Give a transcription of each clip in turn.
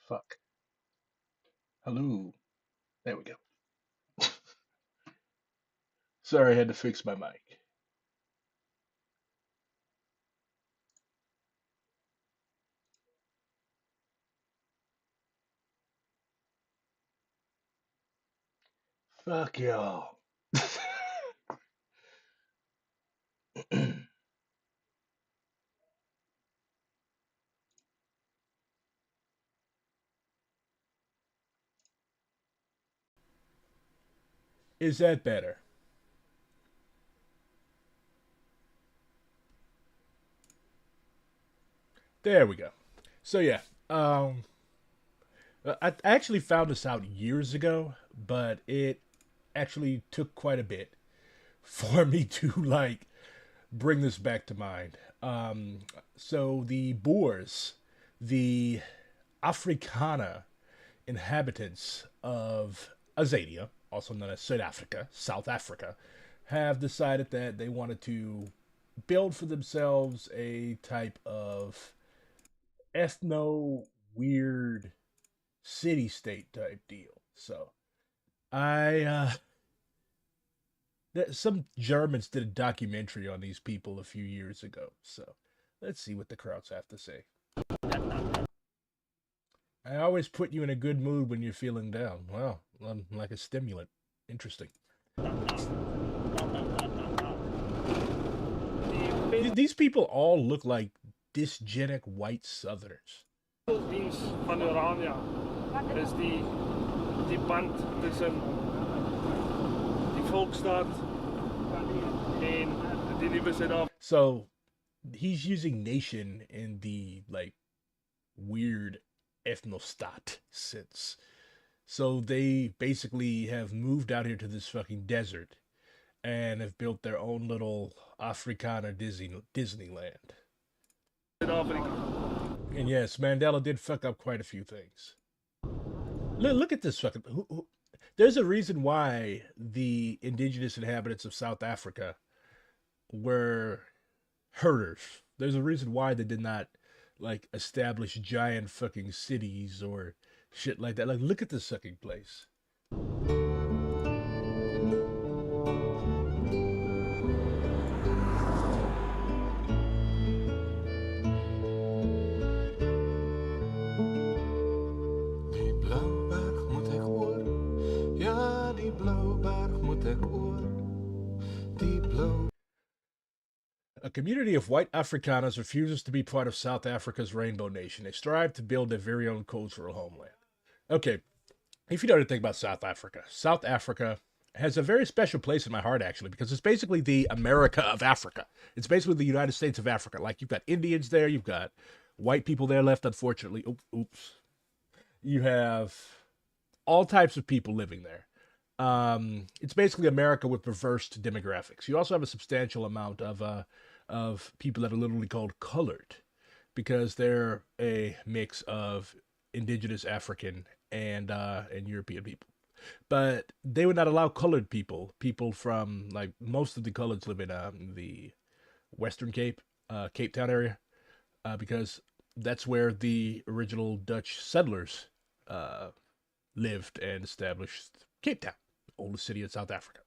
Fuck. Hello. There we go. Sorry, I had to fix my mic. Fuck y'all. Is that better? There we go. So yeah, I actually found this out years ago, but it actually took quite a bit for me to like bring this back to mind. So the Boers, the Afrikaner inhabitants of Azania, also known as South Africa, have decided that they wanted to build for themselves a type of ethno weird city state type deal. So I some Germans did a documentary on these people a few years ago. So let's see what the crowds have to say. I always put you in a good mood when you're feeling down. Well, I'm like a stimulant. Interesting. These people all look like dysgenic white Southerners. Dienst van Urania is die band tussen die Volksstaat en die nuwe Suid-Afrika. So he's using nation in the like weird ethnostat sense. So they basically have moved out here to this fucking desert and have built their own little Afrikaner Disneyland. And yes, Mandela did fuck up quite a few things. Look at this fucking. There's a reason why the indigenous inhabitants of South Africa were herders. There's a reason why they did not like establish giant fucking cities or shit like that. Like, look at this fucking place. A community of white Afrikaners refuses to be part of South Africa's Rainbow Nation. They strive to build their very own cultural homeland. Okay, if you know anything about South Africa has a very special place in my heart, actually, because it's basically the America of Africa. It's basically the United States of Africa. Like, you've got Indians there, you've got white people there left, unfortunately. Oops. You have all types of people living there. It's basically America with reversed demographics. You also have a substantial amount of people that are literally called colored, because they're a mix of indigenous African and European people. But they would not allow colored people. People from, like, most of the coloreds live in the Western Cape, Cape Town area, because that's where the original Dutch settlers uh, lived and established Cape Town, oldest city in South Africa.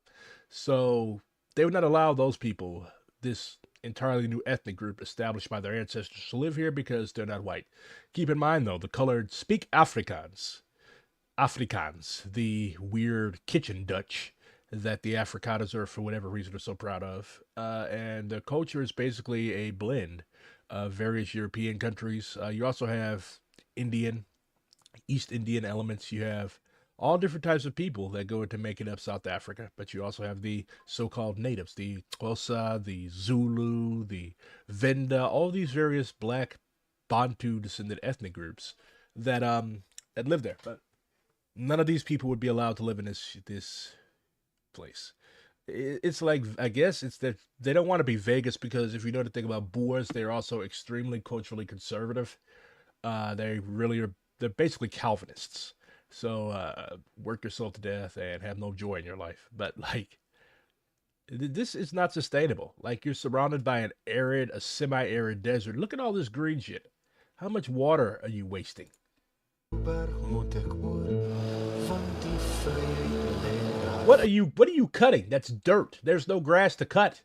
So they would not allow those people, this entirely new ethnic group established by their ancestors, to live here because they're not white. Keep in mind, though, the colored speak Afrikaans. Afrikaans, the weird kitchen Dutch that the Afrikaners are, for whatever reason, are so proud of. And the culture is basically a blend of various European countries. You also have Indian, East Indian elements. You have all different types of people that go into making up South Africa, but you also have the so-called natives, the Xhosa, the Zulu, the Venda, all these various black Bantu descended ethnic groups that live there. But none of these people would be allowed to live in this place. It's like, I guess it's that they don't want to be Vegas, because if you know the thing about Boers, they're also extremely culturally conservative. They really are. They're basically Calvinists. So work yourself to death and have no joy in your life. But like, this is not sustainable. Like, you're surrounded by a semi-arid desert. Look at all this green shit. How much water are you wasting? What are you cutting? That's dirt. There's no grass to cut.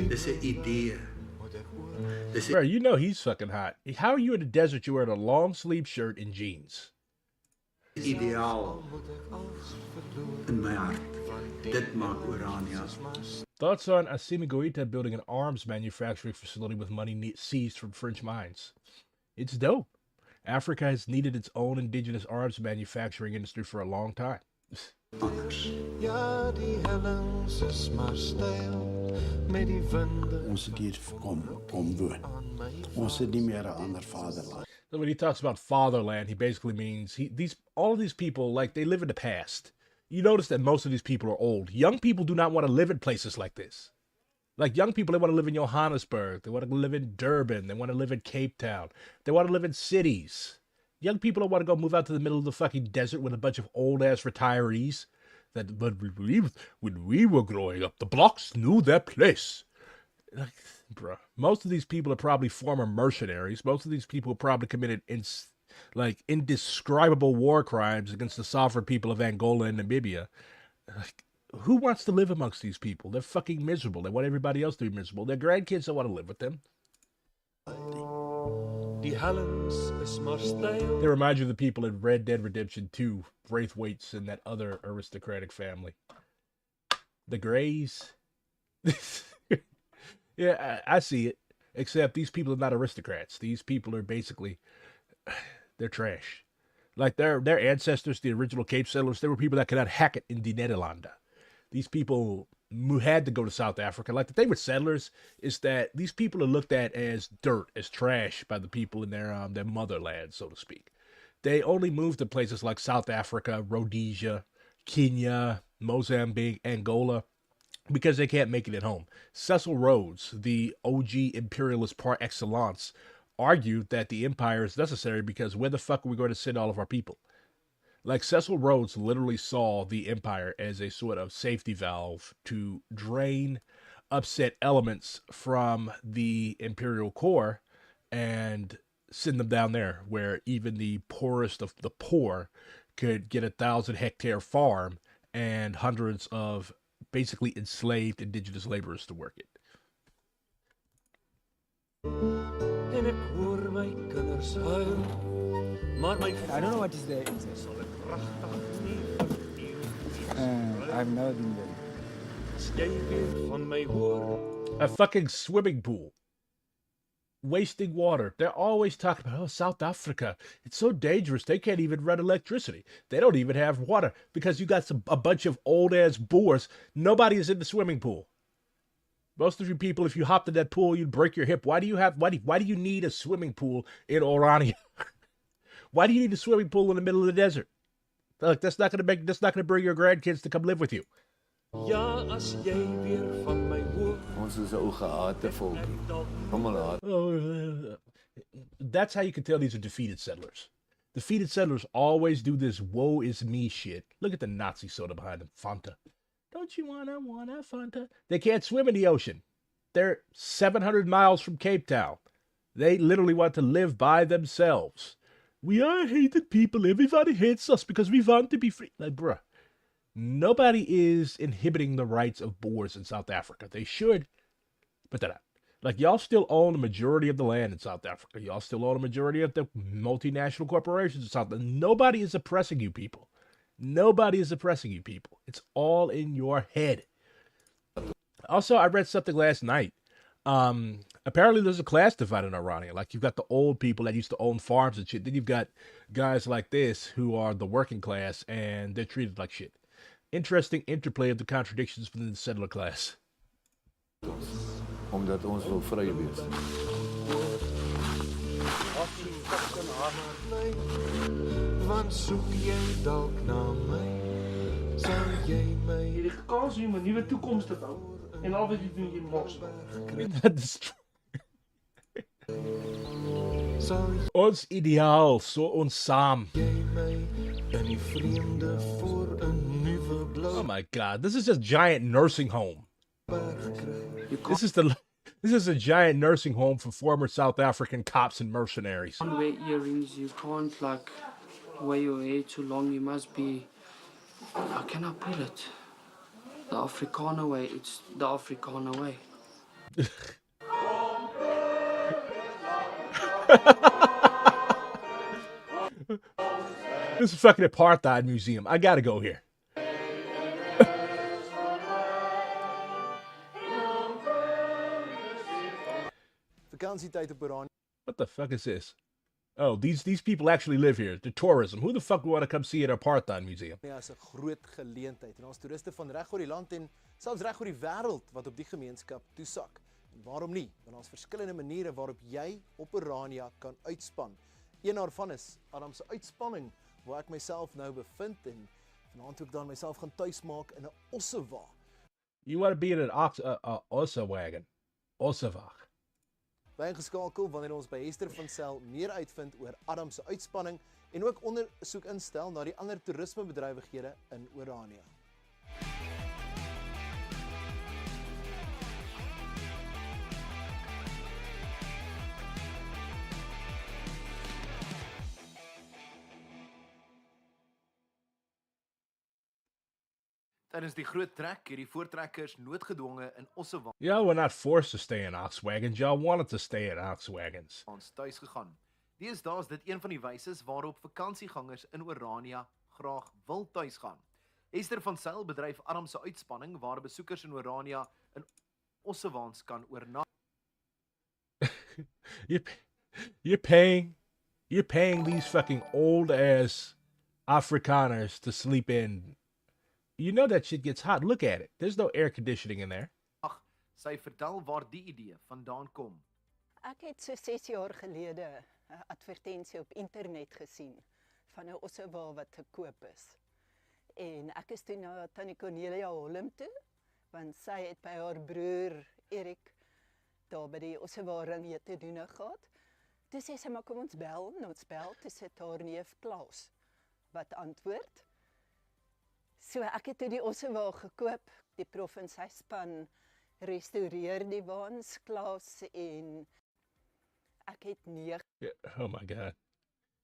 Dis 'n idee. Bro, you know he's fucking hot. How are you in the desert? You wearing a long sleeve shirt and jeans. Ideaal in my hart. Dit maak Orania. Thoughts on Assimi Goïta building an arms manufacturing facility with money seized from French mines? It's dope. Africa has needed its own indigenous arms manufacturing industry for a long time. Anders. Ons het hier kom woon. Ons het nie meer 'n ander vaderland. So when he talks about fatherland, he basically means all of these people, like, they live in the past. You notice that most of these people are old. Young people do not want to live in places like this. Like, young people, they want to live in Johannesburg. They want to live in Durban. They want to live in Cape Town. They want to live in cities. Young people don't want to go move out to the middle of the fucking desert with a bunch of old-ass retirees. But when we were growing up, the blocks knew their place. Like, bruh, most of these people are probably former mercenaries. Most of these people probably committed indescribable war crimes against the sovereign people of Angola and Namibia. Like, who wants to live amongst these people? They're fucking miserable. They want everybody else to be miserable. Their grandkids don't want to live with them. They remind you of the people in Red Dead Redemption 2, Braithwaites and that other aristocratic family. The Greys. Yeah, I see it. Except these people are not aristocrats. These people are basically, they're trash. Like, their ancestors, the original Cape settlers, they were people that could not hack it in the Nederlanden. These people who had to go to South Africa, like, the thing with settlers is that these people are looked at as dirt, as trash by the people in their motherland, so to speak. They only moved to places like South Africa, Rhodesia, Kenya, Mozambique, Angola, because they can't make it at home. Cecil Rhodes, the OG imperialist par excellence, argued that the empire is necessary because where the fuck are we going to send all of our people? Like, Cecil Rhodes literally saw the empire as a sort of safety valve to drain upset elements from the imperial core and send them down there, where even the poorest of the poor could get 1,000-hectare farm and hundreds of basically enslaved indigenous laborers to work it. I don't know what is the insect. I've never been there. A fucking swimming pool. Wasting water. They're always talking about, oh, South Africa, it's so dangerous. They can't even run electricity. They don't even have water because you got a bunch of old-ass Boers. Nobody is in the swimming pool. Most of you people, if you hopped in that pool, you'd break your hip. Why do you need a swimming pool in Orania? Why do you need a swimming pool in the middle of the desert? Look, that's not gonna bring your grandkids to come live with you. Ja, as jy weer van my hoor. Ons is 'n ou gehate volkie. Almal haat. That's how you can tell these are defeated settlers. Defeated settlers always do this woe is me shit. Look at the Nazi soda behind them. Fanta. Don't you wanna Fanta? They can't swim in the ocean. They're 700 miles from Cape Town. They literally want to live by themselves. We are hated people. Everybody hates us because we want to be free. Like, bruh. Nobody is inhibiting the rights of Boers in South Africa. They should. Put that out. Like, y'all still own the majority of the land in South Africa. Y'all still own a majority of the multinational corporations in South Africa. Nobody is oppressing you people. Nobody is oppressing you people. It's all in your head. Also, I read something last night. Apparently there's a class divide in Orania. Like, you've got the old people that used to own farms and shit. Then you've got guys like this who are the working class and they're treated like shit. Interesting interplay of the contradictions within the settler class. Omdat ons wil vry wees. Want soek jy dalk na my? Sal jy my Hierdie kans om 'n nuwe toekoms te bou en al wat jy doen jy mos. Ons ideaal, so ons saam. in die vreemde voor 'n nuwe blou Oh my God, this is just giant nursing home. This is a giant nursing home for former South African cops and mercenaries. Can't wear earrings, you can't like wear your hair too long, you must be, how can I put it? The Afrikaner way, it's the Afrikaner way. This is a fucking apartheid museum. I gotta go here. Vakansietyd op Oranje. What the fuck is this? Oh, these people actually live here. The tourism. Who the fuck would want to come see an apartheid museum? Ja, is 'n groot geleentheid en ons toeriste van reg oor die land en selfs reg oor die wêreld wat op die gemeenskap toesak. En waarom nie? Want daar's verskillende maniere waarop jy op Orania kan uitspan. Een daarvan is Adam se uitspanning waar ek myself nou bevind en vanaand ook dan myself gaan tuismaak in 'n ossewa. You want to be in an ossa wagon. Ossewag. Bly ingeskakel wanneer ons by Hester van Sail meer uitvind oor Adam se uitspanning en ook ondersoek instel na die ander toerismebedrywighede in Orania. Tydens die groot trek het die voortrekkers noodgedwonge in Ossewa Y'all were not forced to stay in ox wagons. Y'all wanted to stay in ox wagons. ons tuis gegaan. Deesdae is dit een van die wyses waarop vakansiegangers in Orania graag wil tuis gaan. Hester van Sail bedryf Adam se uitspanning waar besoekers in Orania in Ossewaans kan oornag. You're paying these fucking old ass Afrikaners to sleep in. You know that shit gets hot. Look at it. There's no air conditioning in there. Sy vertel waar die idee vandaan kom. Ek het so 6 jaar gelede 'n advertensie op internet gesien van 'n ossewa wat te koop is. En ek is toe na Tannie Cornelia Holm toe, want sy het by haar broer Erik daar by die ossewa ring te doen gehad. Toe sê sy maar kom ons bel, toe sit haar neef Klaus wat antwoord. So ek het toe die ossewa gekoop, die prof en sy span restaureer die waans, Klaus en ek het 9. Yeah, oh my God.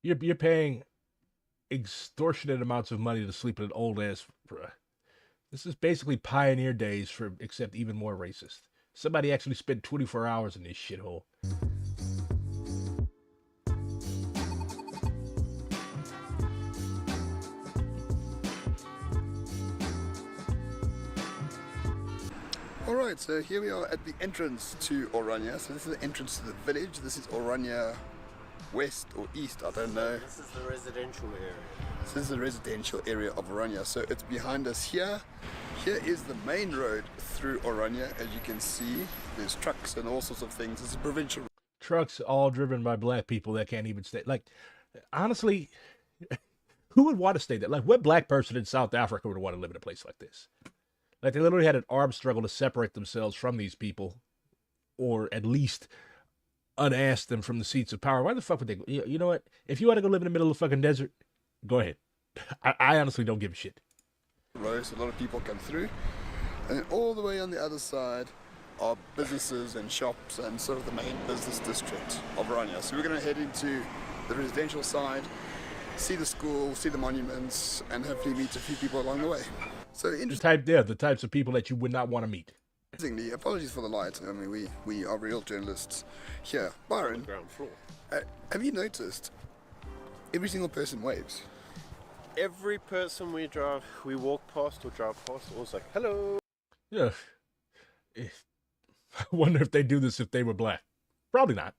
You're paying extortionate amounts of money to sleep in an old ass. Bruh. This is basically pioneer days except even more racist. Somebody actually spent 24 hours in this shithole. Alright, so here we are at the entrance to Orania. So this is the entrance to the village. This is Orania west or east, I don't know. This is the residential area. This is the residential area of Orania. So it's behind us here. Here is the main road through Orania. As you can see, there's trucks and all sorts of things. It's a provincial road. Trucks all driven by black people that can't even stay. Like, honestly, who would want to stay there? Like, what black person in South Africa would want to live in a place like this? Like, they literally had an armed struggle to separate themselves from these people, or at least unask them from the seats of power. Why the fuck would they go? You know what? If you want to go live in the middle of the fucking desert, go ahead. I honestly don't give a shit. Roads, a lot of people come through. And then all the way on the other side are businesses and shops and sort of the main business district of Orania. So we're going to head into the residential side, see the school, see the monuments, and hopefully meet a few people along the way. So The types of people that you would not want to meet. Interestingly, apologies for the light. I mean, we are real journalists here. Byron, Ground floor. have you noticed every single person waves? Every person we walk past or drive past, always like, hello. Yeah. I wonder if they do this if they were black. Probably not.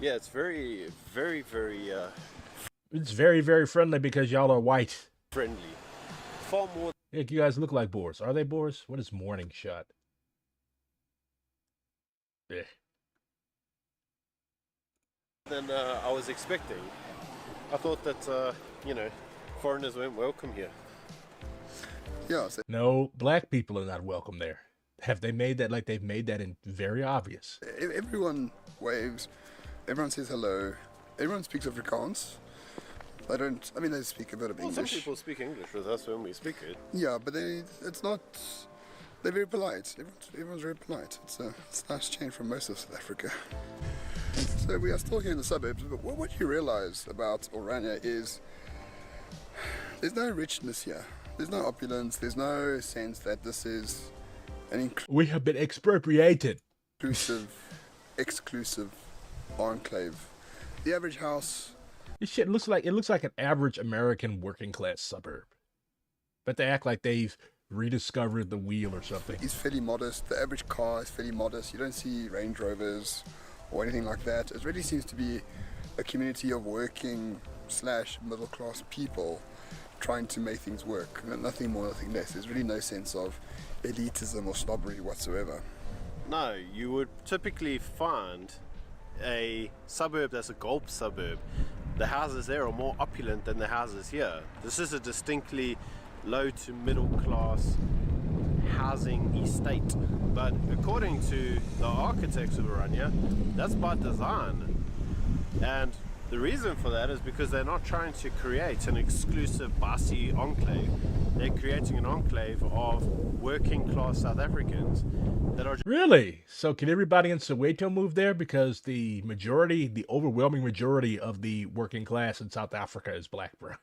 Yeah, it's very, very, very... It's very, very friendly because y'all are white. friendly. Far more... Yeah, you guys look like Boers. Are they Boers? What is morning shot? Yeah. than I was expecting. I thought that, foreigners weren't welcome here. Yeah. No, black people are not welcome there. Have they made that, like they've made that in very obvious? Everyone waves. Everyone says hello. Everyone speaks Afrikaans. They speak a bit of English. Some people speak English with us when we speak it. Yeah, but they're very polite. Everyone's very polite. It's a nice change from most of South Africa. So we are still here in the suburbs, but what you realize about Orania is there's no richness here. There's no opulence. There's no sense that this is we have been expropriated. Exclusive enclave. The average house. This shit looks like an average American working class suburb, but they act like they've rediscovered the wheel or something. It's fairly modest. The average car is fairly modest. You don't see Range Rovers or anything like that. It really seems to be a community of working / middle class people trying to make things work. Nothing more, nothing less. There's really no sense of elitism or snobbery whatsoever. No, you would typically find a suburb that's a Gulf suburb. The houses there are more opulent than the houses here. This is a distinctly low to middle class housing estate. But according to the architects of Orania, that's by design. And the reason for that is because they're not trying to create an exclusive Basi enclave. They're creating an enclave of working class South Africans that are... Really? So can everybody in Soweto move there? Because the overwhelming majority of the working class in South Africa is black, bro.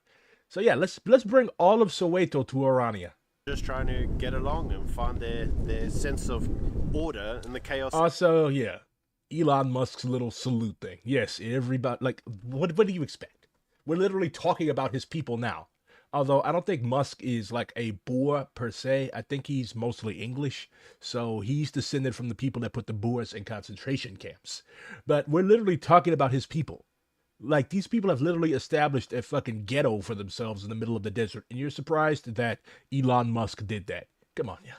So yeah, let's bring all of Soweto to Orania. Just trying to get along and find their sense of order in the chaos. Also, yeah, Elon Musk's little salute thing. Yes, everybody, like, what do you expect? We're literally talking about his people now. Although I don't think Musk is like a Boer per se. I think he's mostly English. So he's descended from the people that put the Boers in concentration camps. But we're literally talking about his people. Like, these people have literally established a fucking ghetto for themselves in the middle of the desert. And you're surprised that Elon Musk did that. Come on, yeah.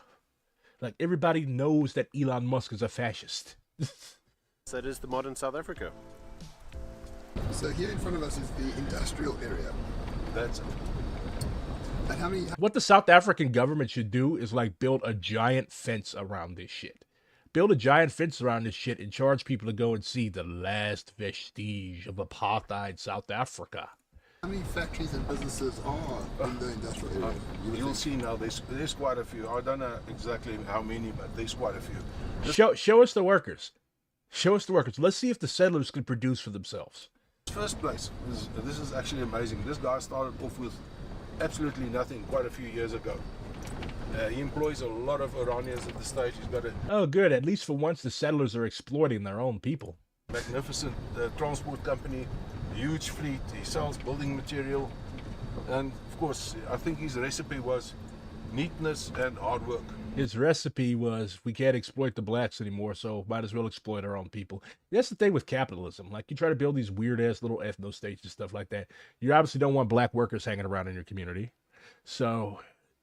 Like, everybody knows that Elon Musk is a fascist. That is the modern South Africa. So here in front of us is the industrial area. That's it. And what the South African government should do is, like, build a giant fence around this shit. Build a giant fence around this shit and charge people to go and see the last vestige of apartheid South Africa. How many factories and businesses are in the industrial area? You'll see now, there's quite a few. I don't know exactly how many, but there's quite a few. Show us the workers. Show us the workers. Let's see if the settlers can produce for themselves. First place, this is actually amazing. This guy started off with absolutely nothing quite a few years ago. He employs a lot of Iranians at this stage. He's got a... Oh, good. At least for once, the settlers are exploiting their own people. Magnificent transport company, huge fleet. He sells building material. And, of course, I think his recipe was neatness and hard work. His recipe was we can't exploit the blacks anymore, so might as well exploit our own people. That's the thing with capitalism. Like you try to build these weird ass little ethno states and stuff like that. You obviously don't want black workers hanging around in your community. So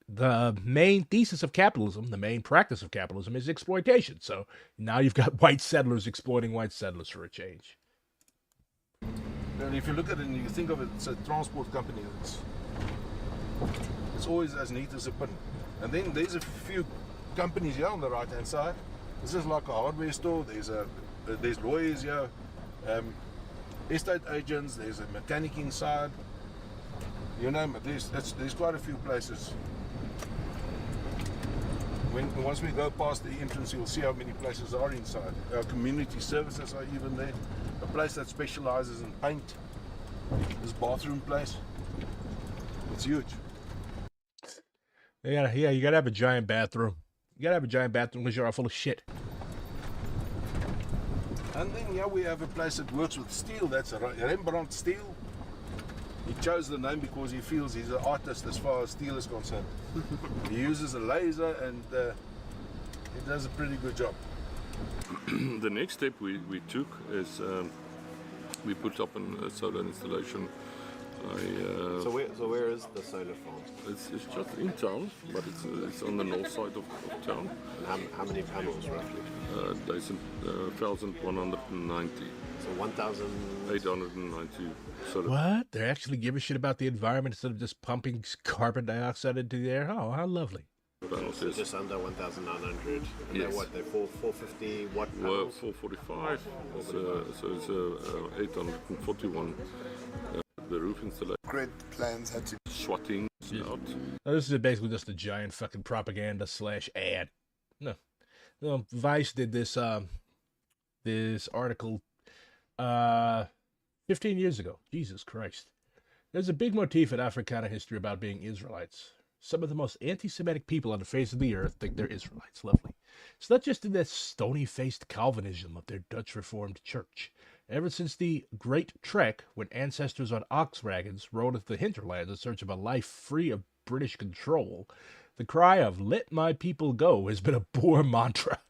the main thesis of capitalism, the main practice of capitalism is exploitation. So now you've got white settlers exploiting white settlers for a change. And if you look at it and you think of it, it's a transport company. It's always as neat as a pin. And then there's a few companies here on the right hand side. This is like a hardware store. There's lawyers here, estate agents. There's a mechanicing side. You name it. There's quite a few places. Once we go past the entrance, you'll see how many places are inside. Our community services are even there. A place that specializes in paint. This bathroom place. It's huge. Yeah, you gotta have a giant bathroom. You gotta have a giant bathroom because you're all full of shit. And then here we have a place that works with steel. That's a Rembrandt steel. He chose the name because he feels he's an artist as far as steel is concerned. He uses a laser and he does a pretty good job. The next step we took is we put up a solar installation. So where is the solar farm? It's just in town, but it's on the north side of town. And how many panels roughly? There's 1,190. So 1,890 solar. What? They actually give a shit about the environment instead of just pumping carbon dioxide into the air? Oh, how lovely. So just under 1,900. And yes. they're what? They're 450 watt Well, panels? 445. So it's 841. The roof installation. Grid plans had to swatting out. Now, this is basically just a giant fucking propaganda / ad. No, Vice did this this article 15 years ago. Jesus Christ. There's a big motif in Africana history about being Israelites. Some of the most anti-Semitic people on the face of the earth think they're Israelites. Lovely. It's not just in that stony-faced Calvinism of their Dutch Reformed Church. Ever since the Great Trek, when ancestors on ox wagons rode into the hinterlands in search of a life free of British control, the cry of "Let my people go" has been a Boer mantra.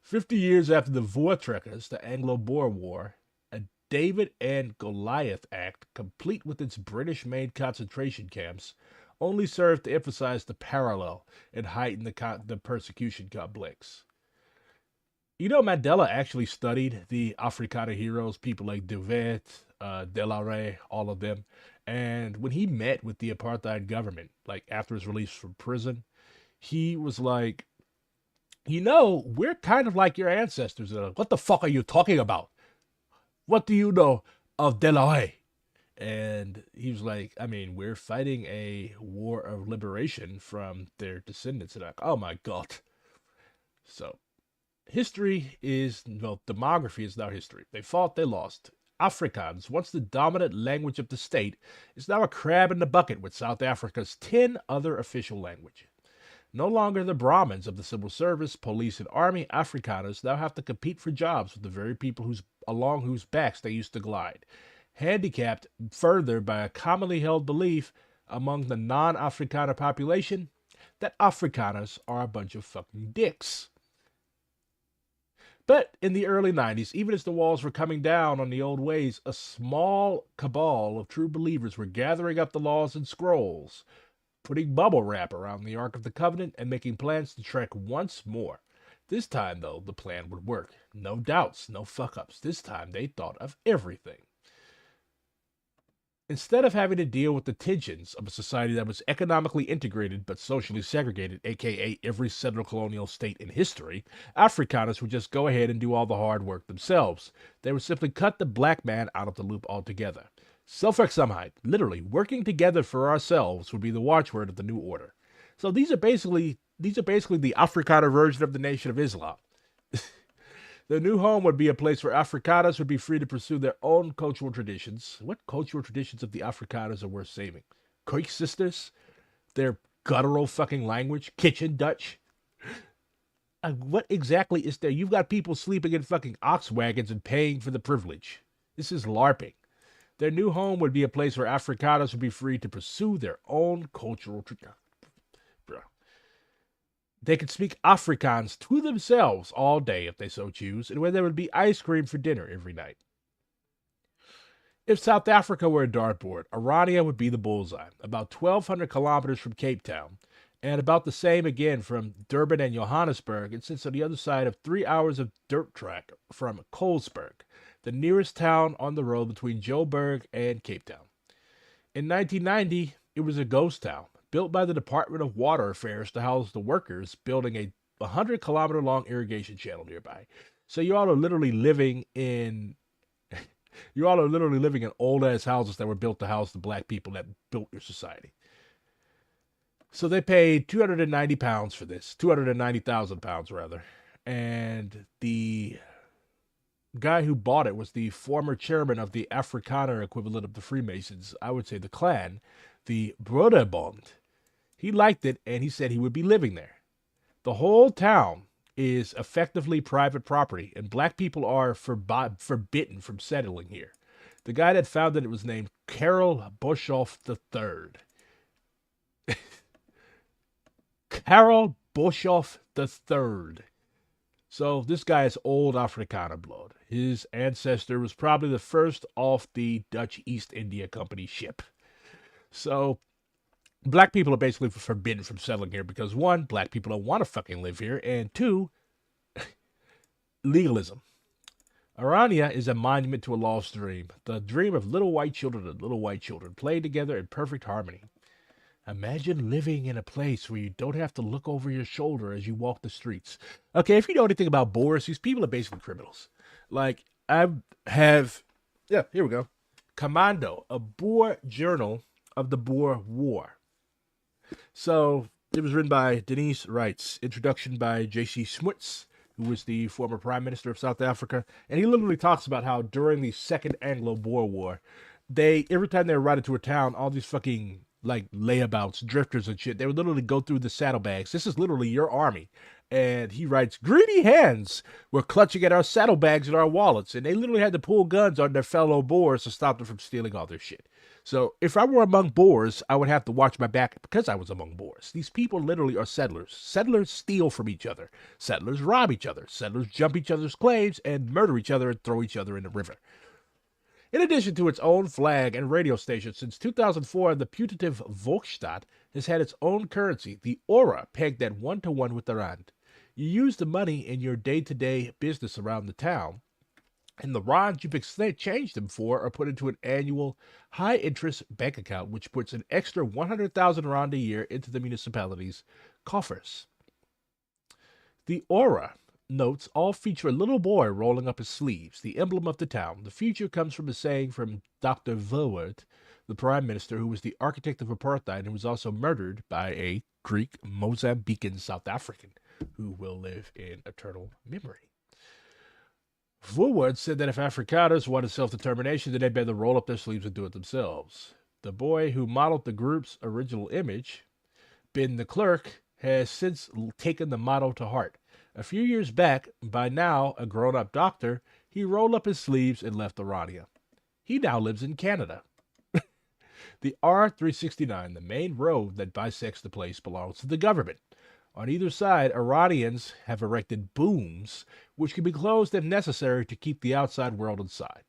50 years after the Voortrekkers, the Anglo-Boer War, a David and Goliath Act, complete with its British-made concentration camps, only served to emphasize the parallel and heighten the persecution complex. You know, Mandela actually studied the Afrikaner heroes, people like De Wet, De La Rey, all of them. And when he met with the apartheid government, like after his release from prison, he was like, you know, we're kind of like your ancestors. What the fuck are you talking about? What do you know of De La Rey? And he was like, I mean, we're fighting a war of liberation from their descendants. And I'm like, oh my God. So history is, well, demography is now history. They fought, they lost. Afrikaans, once the dominant language of the state, is now a crab in the bucket with South Africa's 10 other official languages. No longer the Brahmins of the civil service, police, and army, Afrikaners now have to compete for jobs with the very people along whose backs they used to glide. Handicapped further by a commonly held belief among the non-Afrikaner population that Afrikaners are a bunch of fucking dicks. But in the early 90s, even as the walls were coming down on the old ways, a small cabal of true believers were gathering up the laws and scrolls, putting bubble wrap around the Ark of the Covenant, and making plans to trek once more. This time, though, the plan would work. No doubts, no fuck-ups. This time, they thought of everything. Instead of having to deal with the tensions of a society that was economically integrated but socially segregated, aka every settler colonial state in history, Afrikaners would just go ahead and do all the hard work themselves. They would simply cut the black man out of the loop altogether. Selfwerksaamheid, literally, working together for ourselves, would be the watchword of the new order. So these are basically the Afrikaner version of the Nation of Islam. The new home would be a place where Afrikaners would be free to pursue their own cultural traditions. What cultural traditions of the Afrikaners are worth saving? Koik sisters? Their guttural fucking language? Kitchen Dutch? What exactly is there? You've got people sleeping in fucking ox wagons and paying for the privilege. This is LARPing. Their new home would be a place where Afrikaners would be free to pursue their own cultural traditions. They could speak Afrikaans to themselves all day if they so choose, and where there would be ice cream for dinner every night. If South Africa were a dartboard, Orania would be the bullseye, about 1,200 kilometers from Cape Town, and about the same again from Durban and Johannesburg. It sits on the other side of 3 hours of dirt track from Colesberg, the nearest town on the road between Joburg and Cape Town. In 1990, it was a ghost town, built by the Department of Water Affairs to house the workers building a 100-kilometer-long irrigation channel nearby. So you all are literally living in old-ass houses that were built to house the black people that built your society. So they paid £290 for this, 290,000 pounds rather. And the guy who bought it was the former chairman of the Afrikaner equivalent of the Freemasons, I would say the clan, the Broederbond. He liked it, and he said he would be living there. The whole town is effectively private property, and black people are forbidden from settling here. The guy that founded it was named Karel Boshoff III. Karel Boshoff III. So this guy is old Afrikaner blood. His ancestor was probably the first off the Dutch East India Company ship. So black people are basically forbidden from settling here because, one, black people don't want to fucking live here, and two, legalism. Orania is a monument to a lost dream, the dream of little white children and little white children playing together in perfect harmony. Imagine living in a place where you don't have to look over your shoulder as you walk the streets. Okay, if you know anything about Boers, these people are basically criminals. Like, here we go. Commando, a Boer journal of the Boer War. So, it was written by Denise Wrights. Introduction by J.C. Smuts, who was the former Prime Minister of South Africa. And he literally talks about how during the Second Anglo-Boer War, every time they were riding to a town, all these fucking like layabouts, drifters and shit, they would literally go through the saddlebags. This is literally your army. And he writes, greedy hands were clutching at our saddlebags and our wallets, and they literally had to pull guns on their fellow Boers to stop them from stealing all their shit. So if I were among Boers, I would have to watch my back because I was among Boers. These people literally are settlers. Settlers steal from each other. Settlers rob each other. Settlers jump each other's claims and murder each other and throw each other in the river. In addition to its own flag and radio station, since 2004, the putative Volksstaat has had its own currency, the Ora, pegged at 1-to-1 with the Rand. You use the money in your day-to-day business around the town, and the Rands you've exchanged them for are put into an annual high-interest bank account, which puts an extra 100,000 Rand a year into the municipality's coffers. The Ora notes all feature a little boy rolling up his sleeves, the emblem of the town. The future comes from a saying from Dr. Verwoerd, the prime minister who was the architect of apartheid and was also murdered by a Greek Mozambican South African who will live in eternal memory. Verwoerd said that if Afrikaners wanted self-determination, then they'd better roll up their sleeves and do it themselves. The boy who modeled the group's original image, Ben the Clerk, has since taken the motto to heart. A few years back, by now a grown-up doctor, he rolled up his sleeves and left Orania. He now lives in Canada. The R369, the main road that bisects the place, belongs to the government. On either side, Oranians have erected booms, which can be closed if necessary to keep the outside world inside.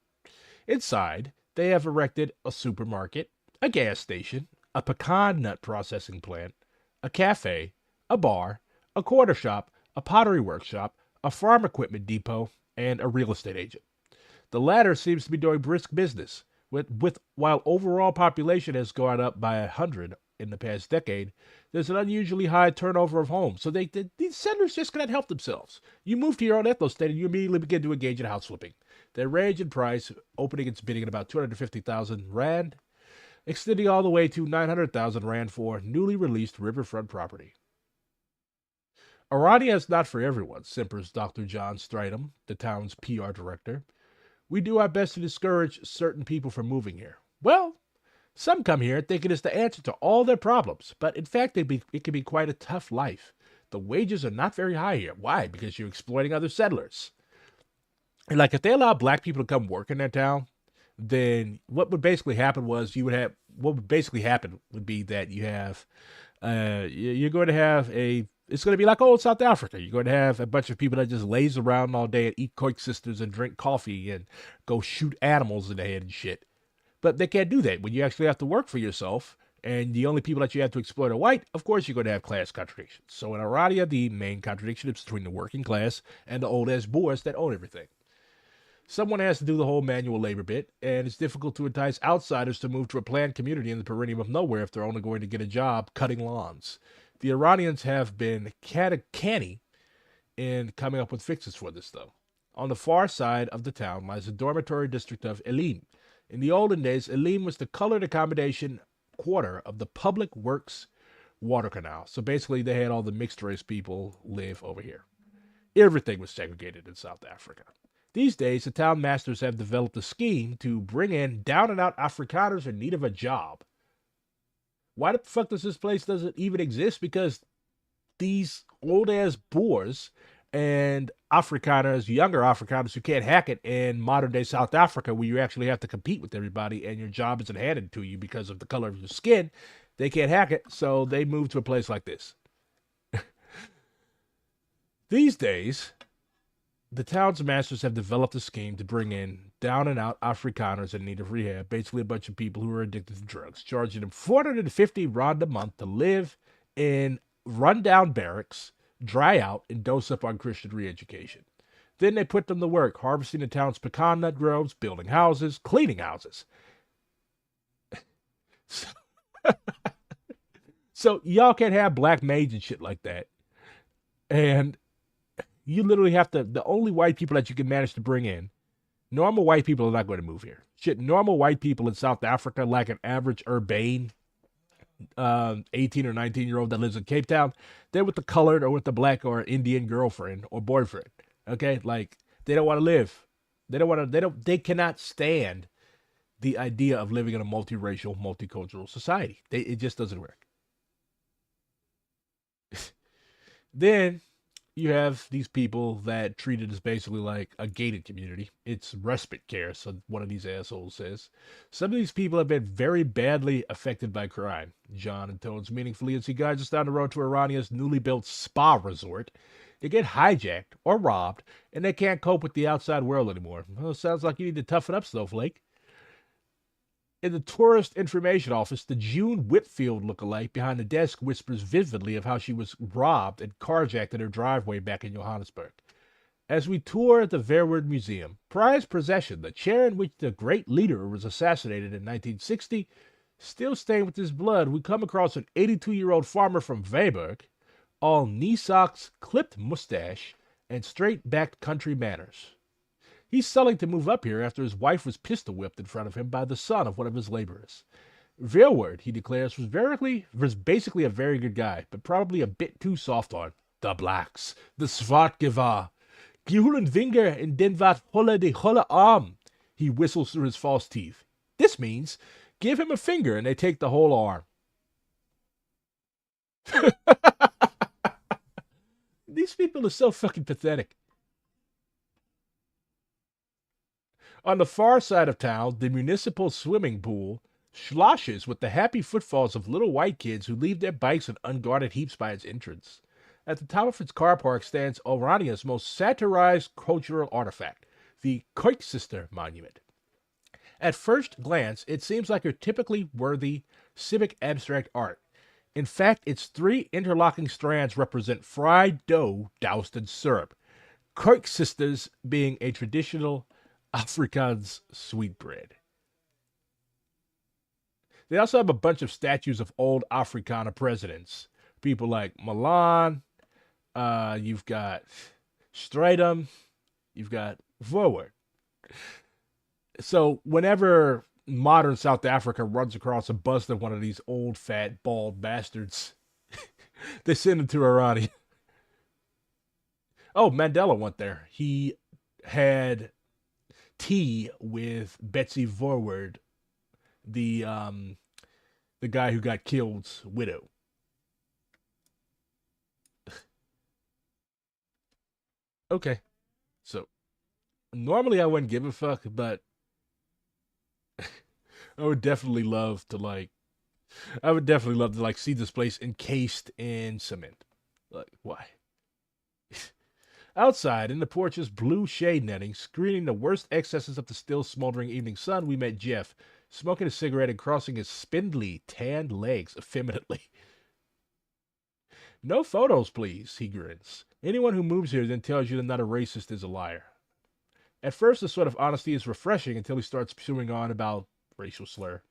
Inside, they have erected a supermarket, a gas station, a pecan nut processing plant, a cafe, a bar, a quarter shop, a pottery workshop, a farm equipment depot, and a real estate agent. The latter seems to be doing brisk business. While overall population has gone up by 100 in the past decade, there's an unusually high turnover of homes. So these settlers just cannot help themselves. You move to your own ethno state and you immediately begin to engage in house flipping. They range in price, opening its bidding at about 250,000 Rand, extending all the way to 900,000 Rand for newly released riverfront property. Orania is not for everyone, simpers Dr. John Stridham, the town's PR director. We do our best to discourage certain people from moving here. Well, some come here thinking it's the answer to all their problems, but in fact it can be quite a tough life. The wages are not very high here. Why? Because you're exploiting other settlers. And like if they allow black people to come work in their town, then what would basically happen would be that you're going to have a It's going to be like old South Africa. You're going to have a bunch of people that just laze around all day and eat Koik sisters and drink coffee and go shoot animals in the head and shit. But they can't do that. When you actually have to work for yourself and the only people that you have to exploit are white, of course you're going to have class contradictions. So in Arania, the main contradiction is between the working class and the old-ass Boers that own everything. Someone has to do the whole manual labor bit, and it's difficult to entice outsiders to move to a planned community in the perineum of nowhere if they're only going to get a job cutting lawns. The Iranians have been canny in coming up with fixes for this, though. On the far side of the town lies the dormitory district of Elim. In the olden days, Elim was the colored accommodation quarter of the Public Works Water Canal. So basically, they had all the mixed race people live over here. Everything was segregated in South Africa. These days, the town masters have developed a scheme to bring in down-and-out Afrikaners in need of a job. Why the fuck does this place doesn't even exist? Because these old-ass Boers and Afrikaners, younger Afrikaners who can't hack it in modern-day South Africa, where you actually have to compete with everybody and your job isn't handed to you because of the color of your skin, they can't hack it, so they move to a place like this. These days, the town's masters have developed a scheme to bring in down-and-out Afrikaners in need of rehab, basically a bunch of people who are addicted to drugs, charging them 450 rand a month to live in run-down barracks, dry out, and dose up on Christian re-education. Then they put them to work, harvesting the town's pecan nut groves, building houses, cleaning houses. So y'all can't have black maids and shit like that. And you literally have to, the only white people that you can manage to bring in, normal white people are not going to move here. Shit, normal white people in South Africa, like an average urbane 18 or 19-year-old that lives in Cape Town, they're with the colored or with the black or Indian girlfriend or boyfriend. Okay? Like, they don't want to live. They cannot stand the idea of living in a multiracial, multicultural society. It just doesn't work. Then you have these people that treat it as basically like a gated community. It's respite care, so one of these assholes says. Some of these people have been very badly affected by crime. John intones meaningfully as he guides us down the road to Irania's newly built spa resort. They get hijacked or robbed, and they can't cope with the outside world anymore. Well, sounds like you need to toughen up, Snowflake. In the tourist information office, the June Whitfield lookalike behind the desk whispers vividly of how she was robbed and carjacked in her driveway back in Johannesburg. As we tour the Verwoerd Museum, prized possession, the chair in which the great leader was assassinated in 1960, still stained with his blood, we come across an 82-year-old farmer from Vryburg, all knee socks, clipped mustache, and straight-backed country manners. He's selling to move up here after his wife was pistol-whipped in front of him by the son of one of his laborers. Verwoerd, he declares, was basically a very good guy, but probably a bit too soft on the blacks, the Swartgewaar. Gehulen vinger in den wat holle de holle arm. He whistles through his false teeth. This means, give him a finger and they take the whole arm. These people are so fucking pathetic. On the far side of town, the municipal swimming pool sloshes with the happy footfalls of little white kids who leave their bikes in unguarded heaps by its entrance. At the top of its car park stands Orania's most satirized cultural artifact, the Koiksister Monument. At first glance, it seems like your typically worthy civic abstract art. In fact, its three interlocking strands represent fried dough doused in syrup, Koiksisters being a traditional Afrikaans sweetbread. They also have a bunch of statues of old Afrikaner presidents. People like Milan, you've got Stratum, you've got Verwoerd. So whenever modern South Africa runs across a bust of one of these old, fat, bald bastards, they send him to Irani. Oh, Mandela went there. He had tea with Betsy Verwoerd, the guy who got killed's widow. Okay, so normally I wouldn't give a fuck, but I would definitely love to see this place encased in cement. Like, why? Outside, in the porch's blue shade netting, screening the worst excesses of the still smoldering evening sun, we met Jeff, smoking a cigarette and crossing his spindly, tanned legs effeminately. No photos, please, he grins. Anyone who moves here then tells you they're not a racist is a liar. At first, this sort of honesty is refreshing until he starts chewing on about racial slur,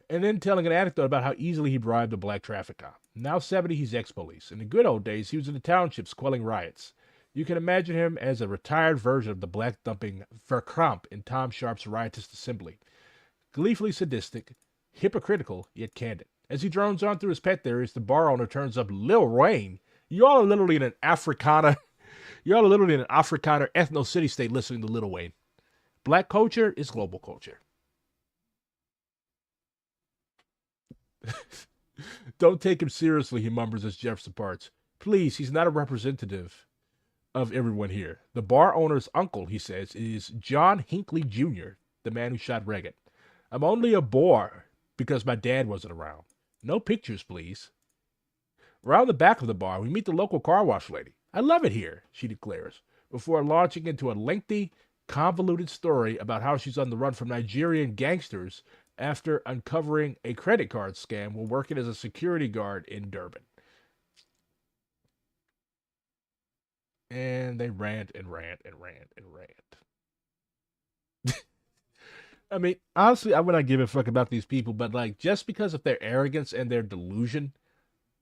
and then telling an anecdote about how easily he bribed a black traffic cop. Now 70, he's ex-police. In the good old days, he was in the townships quelling riots. You can imagine him as a retired version of the black-dumping Verkramp in Tom Sharp's Riotous Assembly. Gleefully sadistic, hypocritical, yet candid. As he drones on through his pet theories, the bar owner turns up Lil Wayne. Y'all are literally in an Africana ethno city-state listening to Lil Wayne. Black culture is global culture. Don't take him seriously, he mumbers as Jeff departs. Please, he's not a representative of everyone here. The bar owner's uncle, he says, is John Hinckley Jr., the man who shot Reagan. I'm only a Boer because my dad wasn't around. No pictures, please. Around the back of the bar, we meet the local car wash lady. I love it here, she declares, before launching into a lengthy, convoluted story about how she's on the run from Nigerian gangsters after uncovering a credit card scam while working as a security guard in Durban. And they rant and rant and rant and rant. I mean, honestly, I would not give a fuck about these people, but like, just because of their arrogance and their delusion,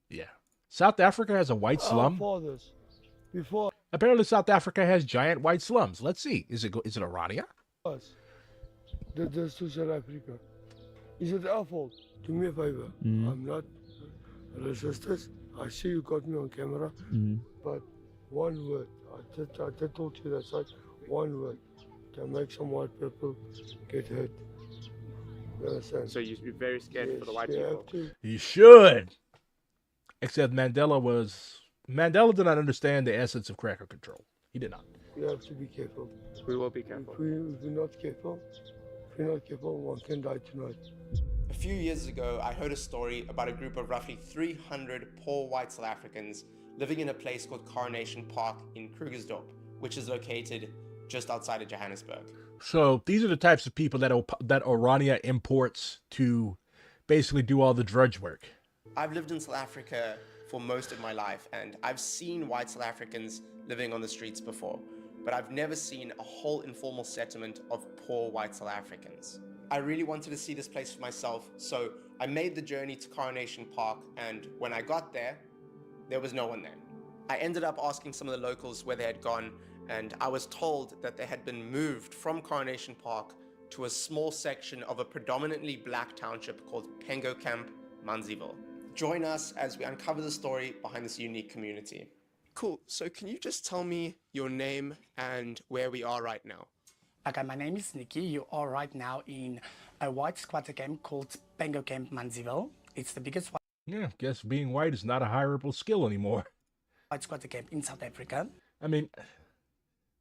yeah. South Africa has a white slum. Apparently, South Africa has giant white slums. Let's see. Is it Orania? This to South Africa. Is it our fault? Do me a favor. I'm not racist. I see you got me on camera, but one word. I did talk to you that side. One word can make some white people get hurt. You understand? So you're very scared for the white people. You should. Except Mandela did not understand the essence of cracker control. He did not. We have to be careful. We will be careful. If we're not careful, one can die tonight. A few years ago, I heard a story about a group of roughly 300 poor white South Africans living in a place called Coronation Park in Krugersdorp, which is located just outside of Johannesburg. So these are the types of people that Orania imports to basically do all the drudge work. I've lived in South Africa for most of my life, and I've seen white South Africans living on the streets before, but I've never seen a whole informal settlement of poor white South Africans. I really wanted to see this place for myself, so I made the journey to Coronation Park, and when I got there was no one there. I ended up asking some of the locals where they had gone, and I was told that they had been moved from Coronation Park to a small section of a predominantly black township called Pengo Camp, Manziville. Join us as we uncover the story behind this unique community. Cool, so can you just tell me your name and where we are right now? Okay, my name is Nikki. You are right now in a white squatter camp called Pengo Camp, Manziville. It's the biggest white... Yeah, guess being white is not a hireable skill anymore. White squatter camp in South Africa. I mean,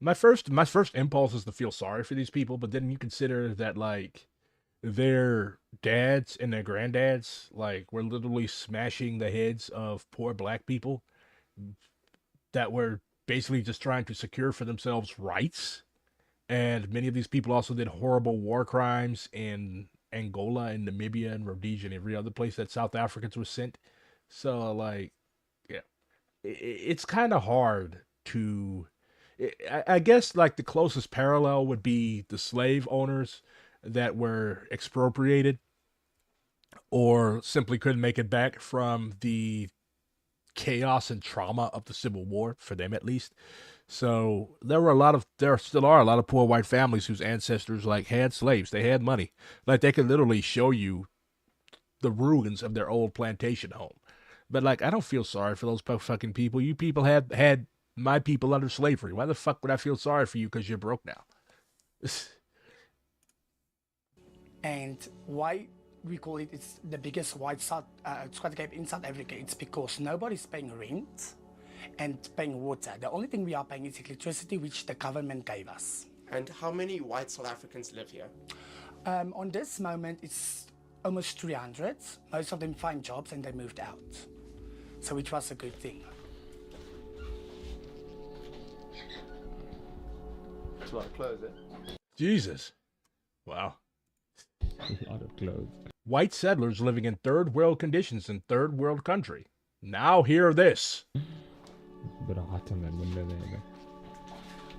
my first impulse is to feel sorry for these people, but then you consider that, like, their dads and their granddads, like, were literally smashing the heads of poor black people that were basically just trying to secure for themselves rights. And many of these people also did horrible war crimes in Angola and Namibia and Rhodesia and every other place that South Africans were sent. So, like, yeah, it's kind of hard to... I guess, like, the closest parallel would be the slave owners that were expropriated or simply couldn't make it back from the chaos and trauma of the Civil War, for them at least. So there still are a lot of poor white families whose ancestors, like, had slaves. They had money. Like, they could literally show you the ruins of their old plantation home. But, like, I don't feel sorry for those fucking people. You people had my people under slavery. Why the fuck would I feel sorry for you because you're broke now? And why we call it's the biggest white squatter camp in South Africa, it's because nobody's paying rent and paying water. The only thing we are paying is electricity, which the government gave us. And how many white South Africans live here? On this moment, it's almost 300. Most of them find jobs and they moved out. So which was a good thing. a lot of clothes, eh? Jesus. Wow. A lot of clothes. White settlers living in third world conditions in third world country. Now hear this. Brate man,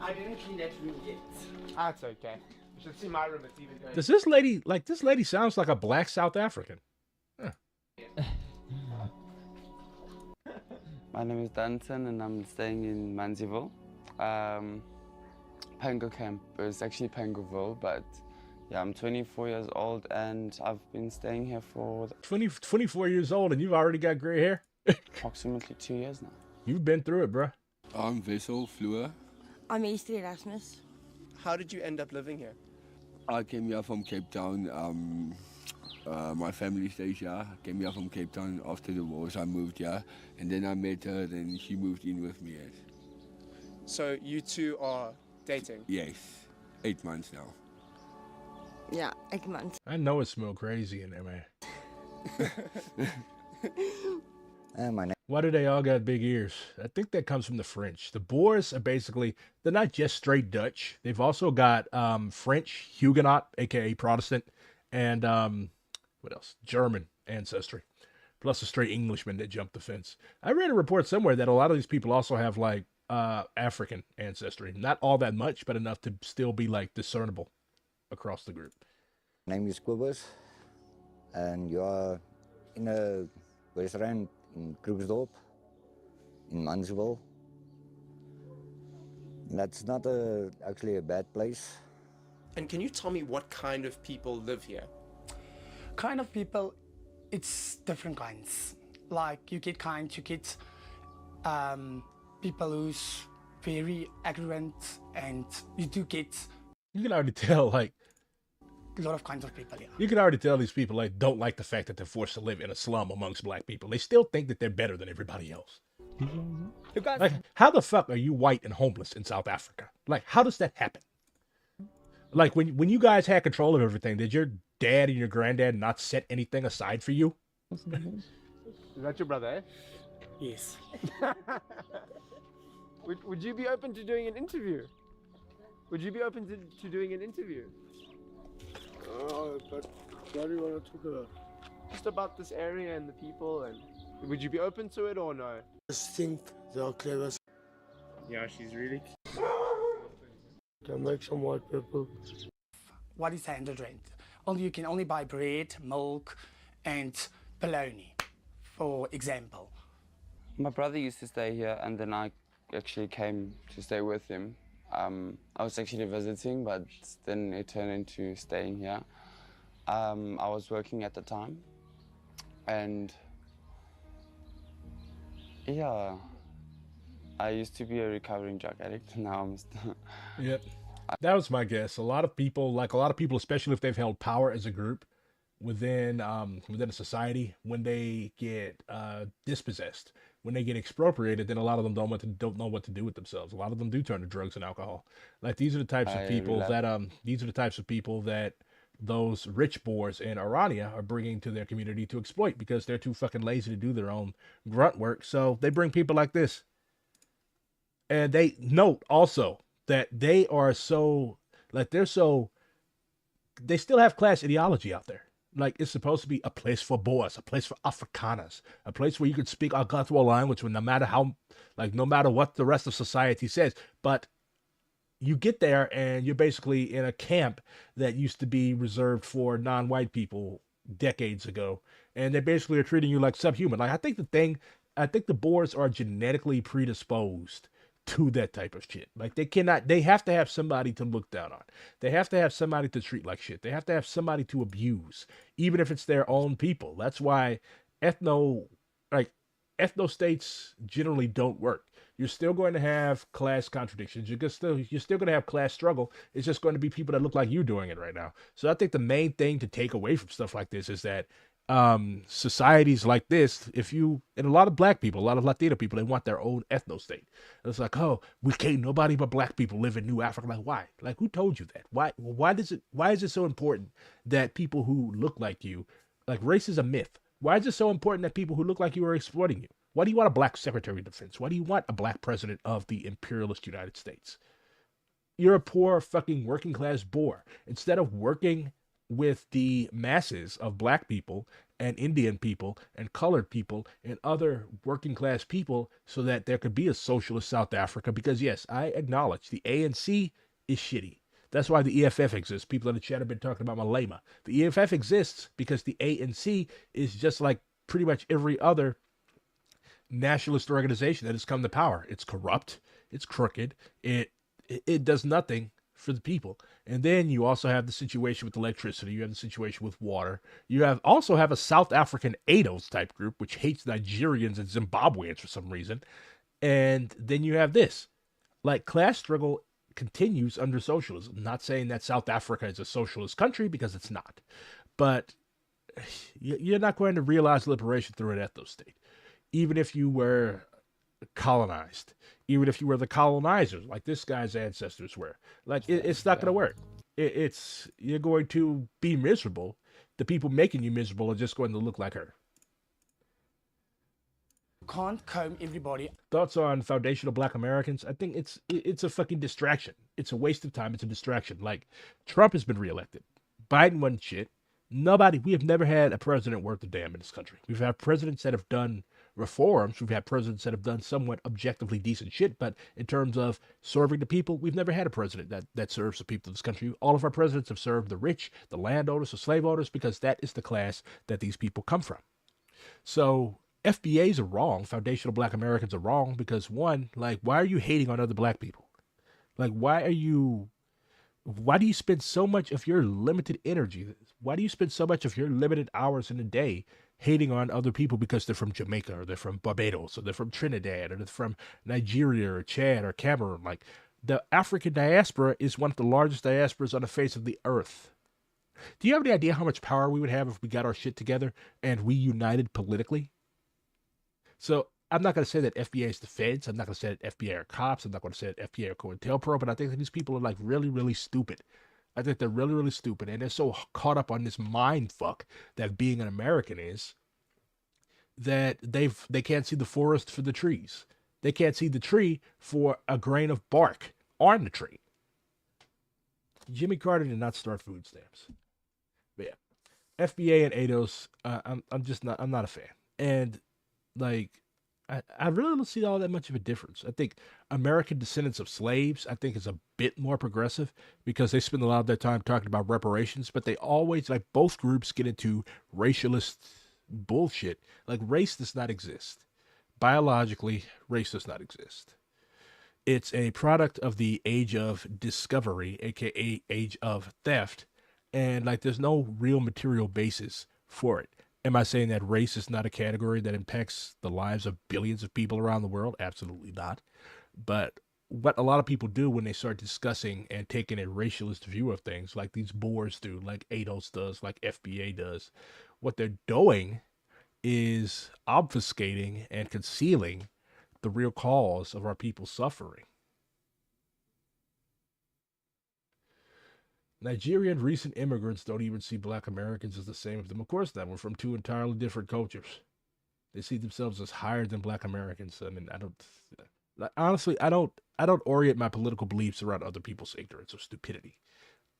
I didn't clean that room yet. That's okay. You should see my room. It's even going. Does this lady sounds like a black South African? Huh. My name is Danton and I'm staying in Mansiville. Pango Camp is actually Pangoville, but yeah, I'm 24 years old and I've been staying here for 24 years old and you've already got gray hair? approximately 2 years now. You've been through it, bro. I'm Wessel Floor. I'm Esther Erasmus. How did you end up living here? I came here from Cape Town. My family stays here. I came here from Cape Town after the wars. I moved here and then I met her and she moved in with me. Yes. So you two are dating? Yes. 8 months now. Yeah, 8 months. I know it smells crazy in there, man. Why do they all got big ears? I think that comes from the French. The Boers are basically, they're not just straight Dutch. They've also got French, Huguenot, aka Protestant, and what else? German ancestry. Plus a straight Englishman that jumped the fence. I read a report somewhere that a lot of these people also have like African ancestry. Not all that much, but enough to still be like discernible across the group. My name is Kobus, and you are in a restaurant in Krugersdorp, in Mansville. That's not actually a bad place. And can you tell me what kind of people live here? Kind of people, it's different kinds. Like you get people who's very ignorant, and you do get. You can already tell, like, a lot of kinds of people, yeah. You can already tell these people like don't like the fact that they're forced to live in a slum amongst black people. They still think that they're better than everybody else. Like, how the fuck are you white and homeless in South Africa? Like, how does that happen? Like, when you guys had control of everything, did your dad and your granddad not set anything aside for you? Is that your brother, eh? Yes. Would you be open to doing an interview? Would you be open to doing an interview? But what do you want to talk about? Just about this area and the people, and would you be open to it or no? I just think they are clever. Yeah, she's really. Can make some white people. What is 100 rand? You can only buy bread, milk, and bologna, for example. My brother used to stay here and then I actually came to stay with him. I was actually visiting, but then it turned into staying here. I was working at the time, and yeah, I used to be a recovering drug addict. Now I'm Yep. That was my guess. A lot of people, especially if they've held power as a group within a society, when they get dispossessed, when they get expropriated, then a lot of them don't know what to do with themselves. A lot of them do turn to drugs and alcohol. Like these are the types of people that those rich Boers in Orania are bringing to their community to exploit because they're too fucking lazy to do their own grunt work. So they bring people like this. And they note also that they are so, like, they still have class ideology out there. Like, it's supposed to be a place for Boers, a place for Afrikaners, a place where you could speak our cultural language no matter what the rest of society says. But you get there and you're basically in a camp that used to be reserved for non-white people decades ago. And they basically are treating you like subhuman. Like, I think the Boers are genetically predisposed to that type of shit. Like, they have to have somebody to look down on. They have to have somebody to treat like shit. They have to have somebody to abuse, even if it's their own people. That's why ethno states generally don't work. You're still going to have class contradictions. You're still going to have class struggle. It's just going to be people that look like you doing it right now. So I think the main thing to take away from stuff like this is that societies like this, and a lot of black people, a lot of Latino people, they want their own ethno state. And it's like, oh, we can't, nobody but black people live in New Africa. Like, why? Like, who told you that? Why is it so important that people who look like you, like, race is a myth. Why is it so important that people who look like you are exploiting you? Why do you want a black Secretary of Defense? Why do you want a black president of the imperialist United States? You're a poor fucking working class Boer. Instead of working with the masses of black people and Indian people and colored people and other working class people so that there could be a socialist South Africa, because yes, I acknowledge the ANC is shitty. That's why the EFF exists. People in the chat have been talking about Malema. The EFF exists because the ANC is just like pretty much every other nationalist organization that has come to power. It's corrupt, it's crooked, it does nothing for the people. And then you also have the situation with electricity, you have the situation with water, you also have a South African ADOS type group which hates Nigerians and Zimbabweans for some reason. And then you have this, like, class struggle continues under socialism. I'm not saying that South Africa is a socialist country, because it's not, but you're not going to realize liberation through an ethno state, even if you were colonized, even if you were the colonizers like this guy's ancestors were. Like, it's not going to work. You're going to be miserable. The people making you miserable are just going to look like her. Can't comb everybody. Thoughts on foundational black Americans? I think it's a fucking distraction. It's a waste of time. It's a distraction. Like, Trump has been reelected. Biden won shit. We have never had a president worth a damn in this country. We've had presidents that have done reforms. We've had presidents that have done somewhat objectively decent shit, but in terms of serving the people, we've never had a president that serves the people of this country. All of our presidents have served the rich, the landowners, the slave owners, because that is the class that these people come from. So FBAs are wrong. Foundational black Americans are wrong because, one, like, why are you hating on other black people? Like, why do you spend so much of your limited energy? Why do you spend so much of your limited hours in a day hating on other people because they're from Jamaica, or they're from Barbados, or they're from Trinidad, or they're from Nigeria or Chad or Cameroon? Like, the African diaspora is one of the largest diasporas on the face of the earth. Do you have any idea how much power we would have if we got our shit together and we united politically? So I'm not going to say that FBI is the feds. I'm not going to say that FBI are cops. I'm not going to say that FBI are COINTELPRO, but I think that these people are, like, really, really stupid. I think they're really, really stupid, and they're so caught up on this mind fuck that being an American is, that they can't see the forest for the trees. They can't see the tree for a grain of bark on the tree. Jimmy Carter did not start food stamps. But yeah, FBA and ADOS, I'm not a fan. And, like, I really don't see all that much of a difference. I think American descendants of slaves, I think, is a bit more progressive because they spend a lot of their time talking about reparations, but they always, like, both groups get into racialist bullshit. Like, race does not exist. Biologically, race does not exist. It's a product of the age of discovery, aka age of theft, and, like, there's no real material basis for it. Am I saying that race is not a category that impacts the lives of billions of people around the world? Absolutely not. But what a lot of people do when they start discussing and taking a racialist view of things, like these Boers do, like ADOS does, like FBA does, what they're doing is obfuscating and concealing the real cause of our people's suffering. Nigerian recent immigrants don't even see black Americans as the same as them. Of course not. We're from two entirely different cultures. They see themselves as higher than black Americans. I mean, honestly, I don't orient my political beliefs around other people's ignorance or stupidity.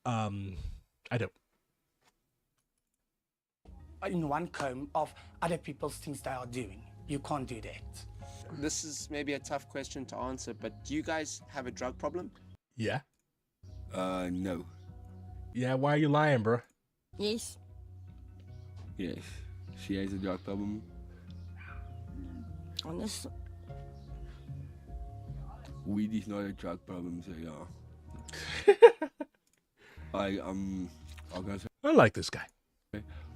I don't. In one comb of other people's things they are doing. You can't do that. This is maybe a tough question to answer, but do you guys have a drug problem? Yeah. No. Yeah, why are you lying, bro? Yes. Yes. She has a drug problem. Honest. Weed is not a drug problem, so yeah. I like this guy.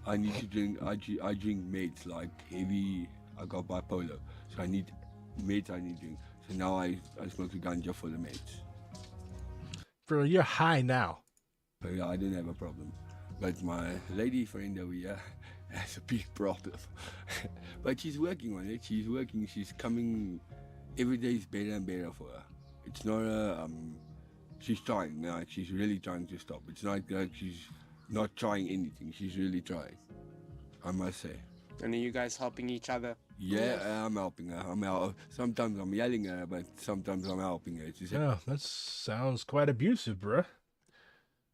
I need to drink. I drink meds like heavy. I got bipolar, so I need meds. I need to drink. So now I smoke the ganja for the meds. Bro, you're high now. But yeah, I don't have a problem. But my lady friend over here has a big problem. But she's working on it. She's working. She's coming. Every day is better and better for her. It's not a. She's trying. Like, she's really trying to stop. It's not like she's not trying anything. She's really trying. I must say. And are you guys helping each other? Yeah, I'm helping her. Sometimes I'm yelling at her, but sometimes I'm helping her. Oh, that sounds quite abusive, bruh.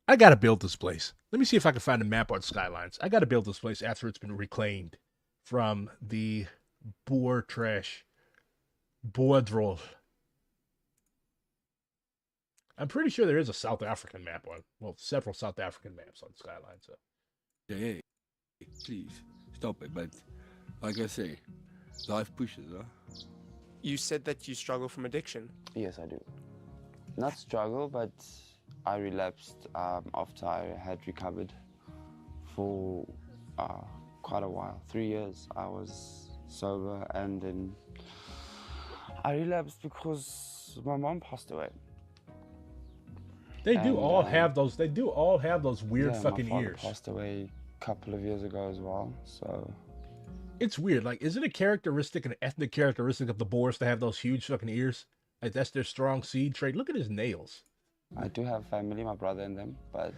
I gotta build this place. Let me see if I can find a map on Skylines. I gotta build this place after it's been reclaimed from the Boer trash. Boerdrol. I'm pretty sure there is a South African map on, well, several South African maps on Skyline. So, yeah, please stop it. But like I say, life pushes, huh? You said that you struggle from addiction. Yes, I do. Not struggle, but I relapsed after I had recovered for quite a while. 3 years I was sober, and then I relapsed because my mom passed away. They do all have those. They do all have those weird fucking my father ears. Passed away a couple of years ago as well. So it's weird. Like, is it a characteristic, an ethnic characteristic of the Boers to have those huge fucking ears? Like, that's their strong seed trait. Look at his nails. I do have family, my brother and them, but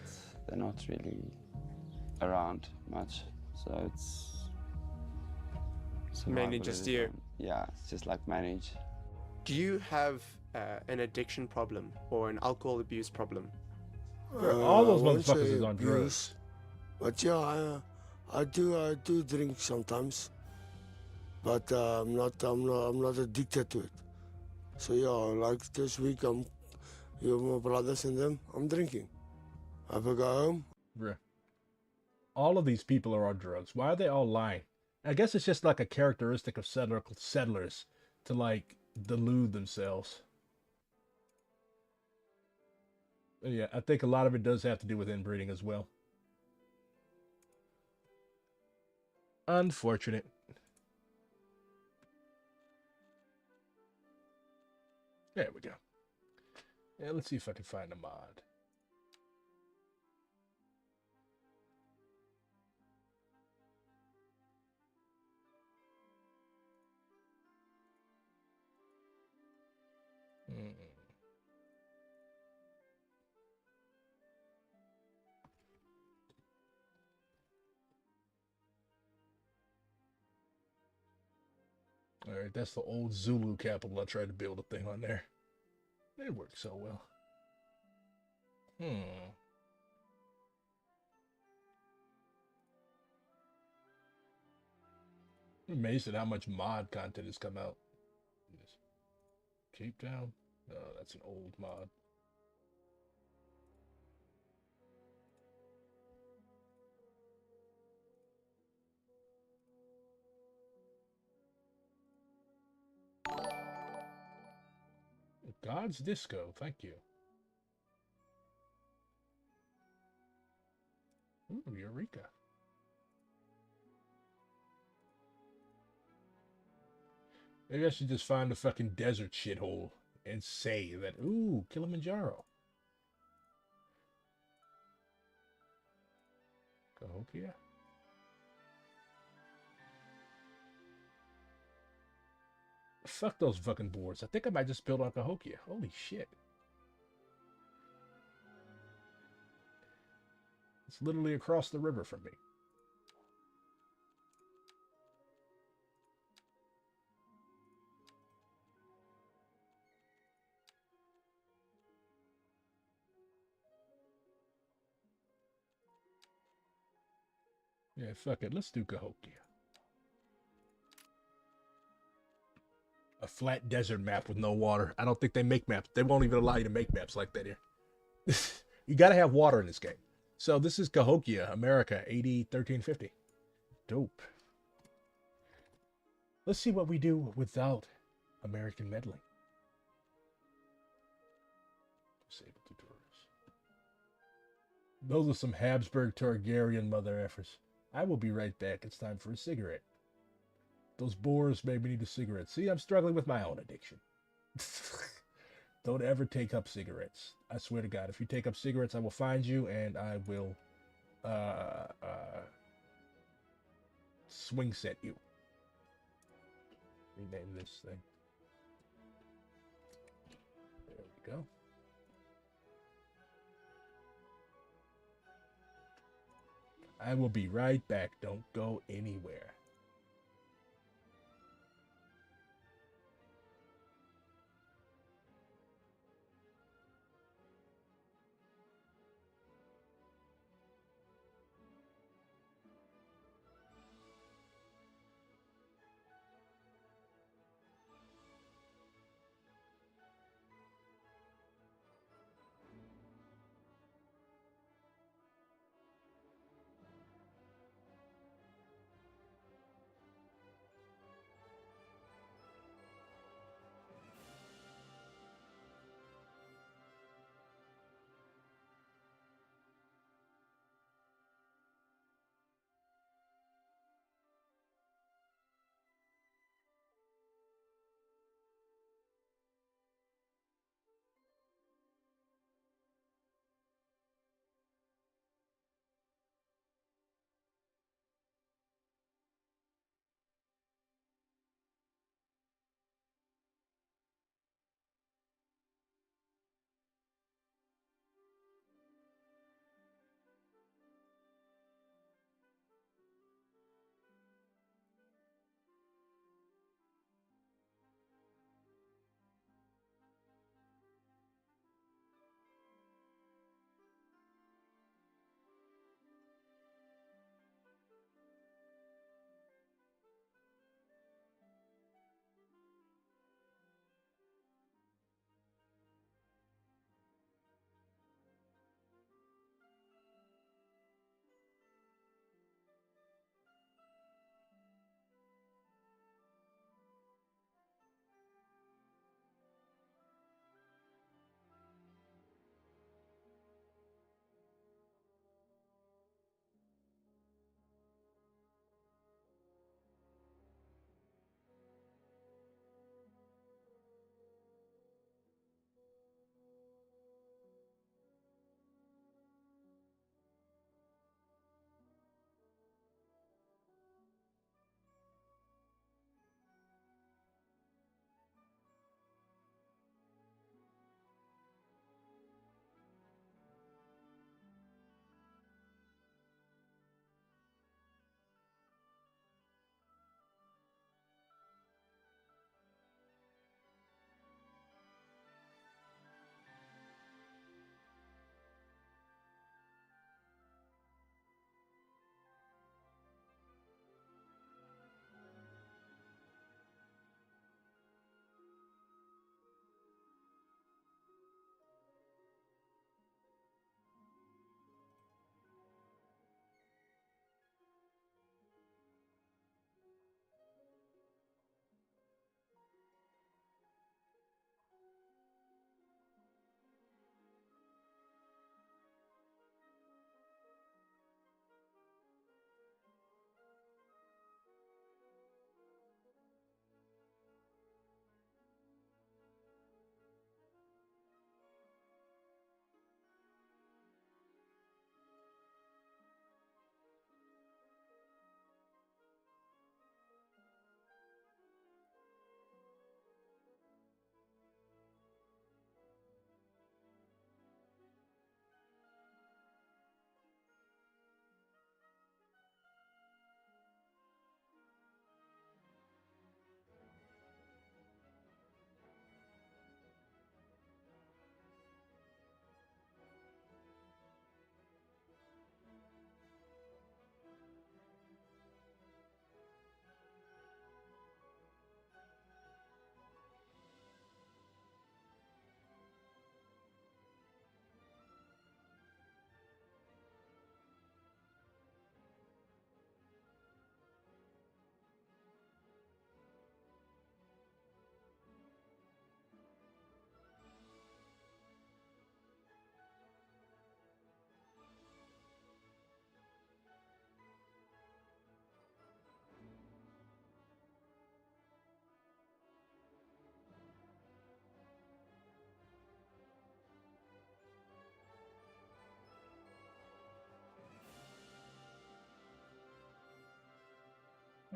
they're not really around much. So it's Mainly just you. Yeah, it's just like manage. Do you have an addiction problem or an alcohol abuse problem? All those I won't motherfuckers say is on drugs. abuse, But yeah, I do drink sometimes, but I'm not addicted to it. So yeah, like this week I'm with my brothers and them. I'm drinking. I go home. Bruh. All of these people are on drugs. Why are they all lying? I guess it's just like a characteristic of settlers to like delude themselves. But yeah, I think a lot of it does have to do with inbreeding as well. Unfortunate. There we go. Yeah, let's see if I can find a mod. All right, that's the old Zulu capital. I tried to build a thing on there. It worked so well. I'm amazed at how much mod content has come out. Cape Town? No, that's an old mod. God's Disco, thank you. Ooh, Eureka. Maybe I should just find a fucking desert shithole and say that, ooh, Kilimanjaro. Cahokia. Fuck those fucking boards. I think I might just build on Cahokia. Holy shit. It's literally across the river from me. Yeah, fuck it. Let's do Cahokia. A flat desert map with no water. I don't think they make maps. They won't even allow you to make maps like that here. You got to have water in this game. So this is Cahokia, America, AD 1350. Dope. Let's see what we do without American meddling. Disable tutorials. Those are some Habsburg Targaryen mother effers. I will be right back. It's time for a cigarette. Those Boers made me need a cigarette. See, I'm struggling with my own addiction. Don't ever take up cigarettes. I swear to God, if you take up cigarettes, I will find you and I will swing set you. Rename this thing. There we go. I will be right back. Don't go anywhere.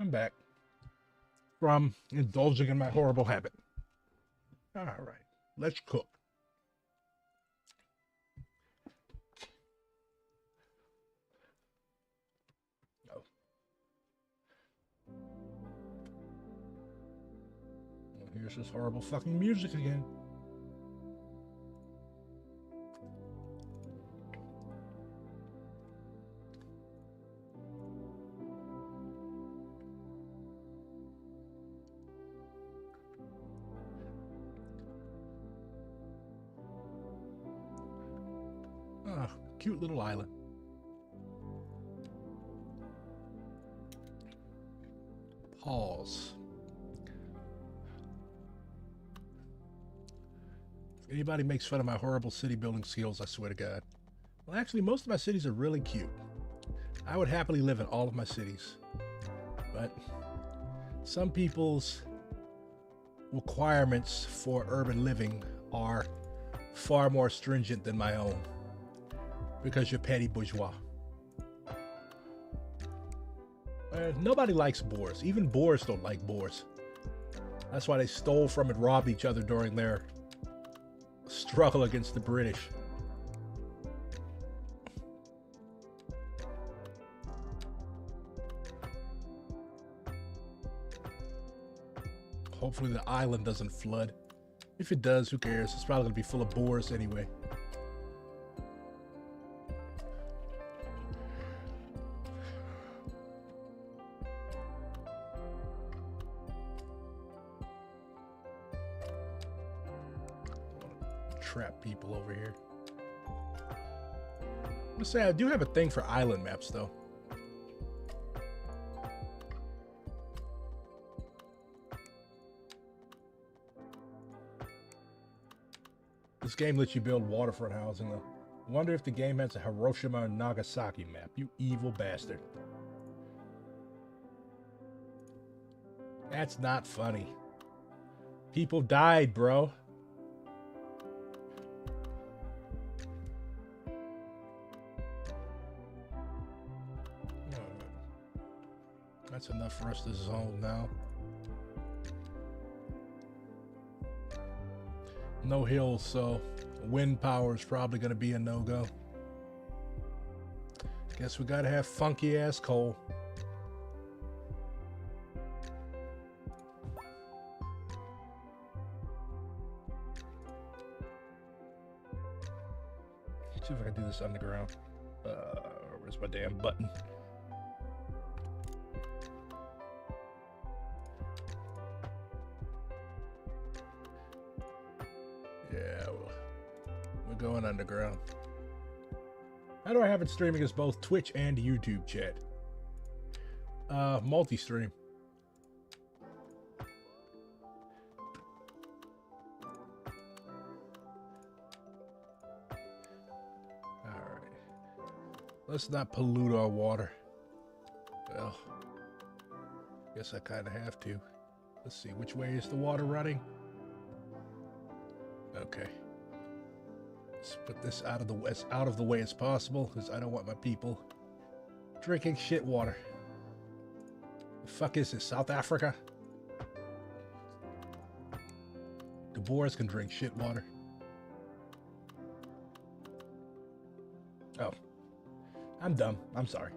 I'm back from indulging in my horrible habit. All right, let's cook. Oh. Well, here's this horrible fucking music again. Ah, cute little island. Pause. If anybody makes fun of my horrible city building skills, I swear to God. Well, actually, most of my cities are really cute. I would happily live in all of my cities. But some people's requirements for urban living are far more stringent than my own. Because you're petty bourgeois. Nobody likes Boers. Even Boers don't like Boers. That's why they stole from and robbed each other during their struggle against the British. Hopefully the island doesn't flood. If it does, who cares? It's probably going to be full of Boers anyway. Trap people over here. I'm gonna say I do have a thing for island maps though. This game lets you build waterfront housing though. I wonder if the game has a Hiroshima and Nagasaki map. You evil bastard. That's not funny. People died, bro. That's enough for us to zone now. No hills, so wind power is probably going to be a no-go. Guess we got to have funky ass coal. See if I can do this underground. Where's my damn button? Yeah, we're going underground. How do I have it streaming as both Twitch and YouTube, chat? Multi-stream. Alright. Let's not pollute our water. Well, guess I kind of have to. Let's see, which way is the water running? Okay. Let's put this out of the way as possible, because I don't want my people drinking shit water. The fuck is this, South Africa? The Boers can drink shit water. Oh. I'm dumb. I'm sorry.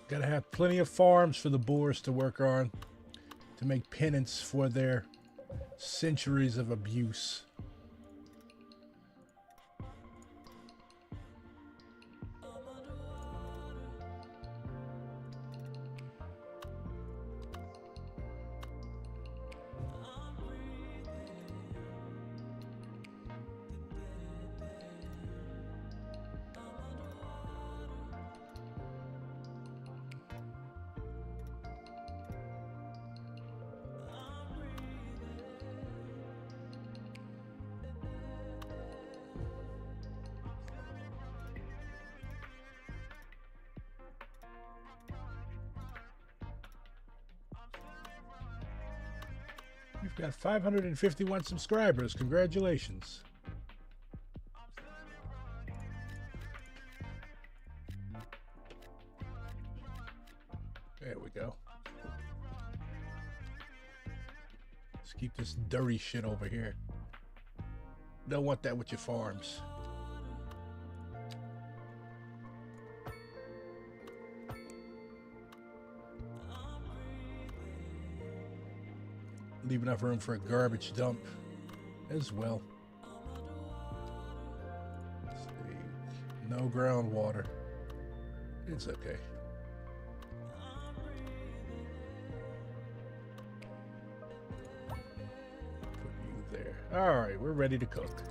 Gotta have plenty of farms for the Boers to work on to make penance for their centuries of abuse. You've got 551 subscribers. Congratulations. There we go. Let's keep this dirty shit over here. Don't want that with your farms. Leave enough room for a garbage dump as well. Let's see. No groundwater. It's okay. Put you there. All right, we're ready to cook.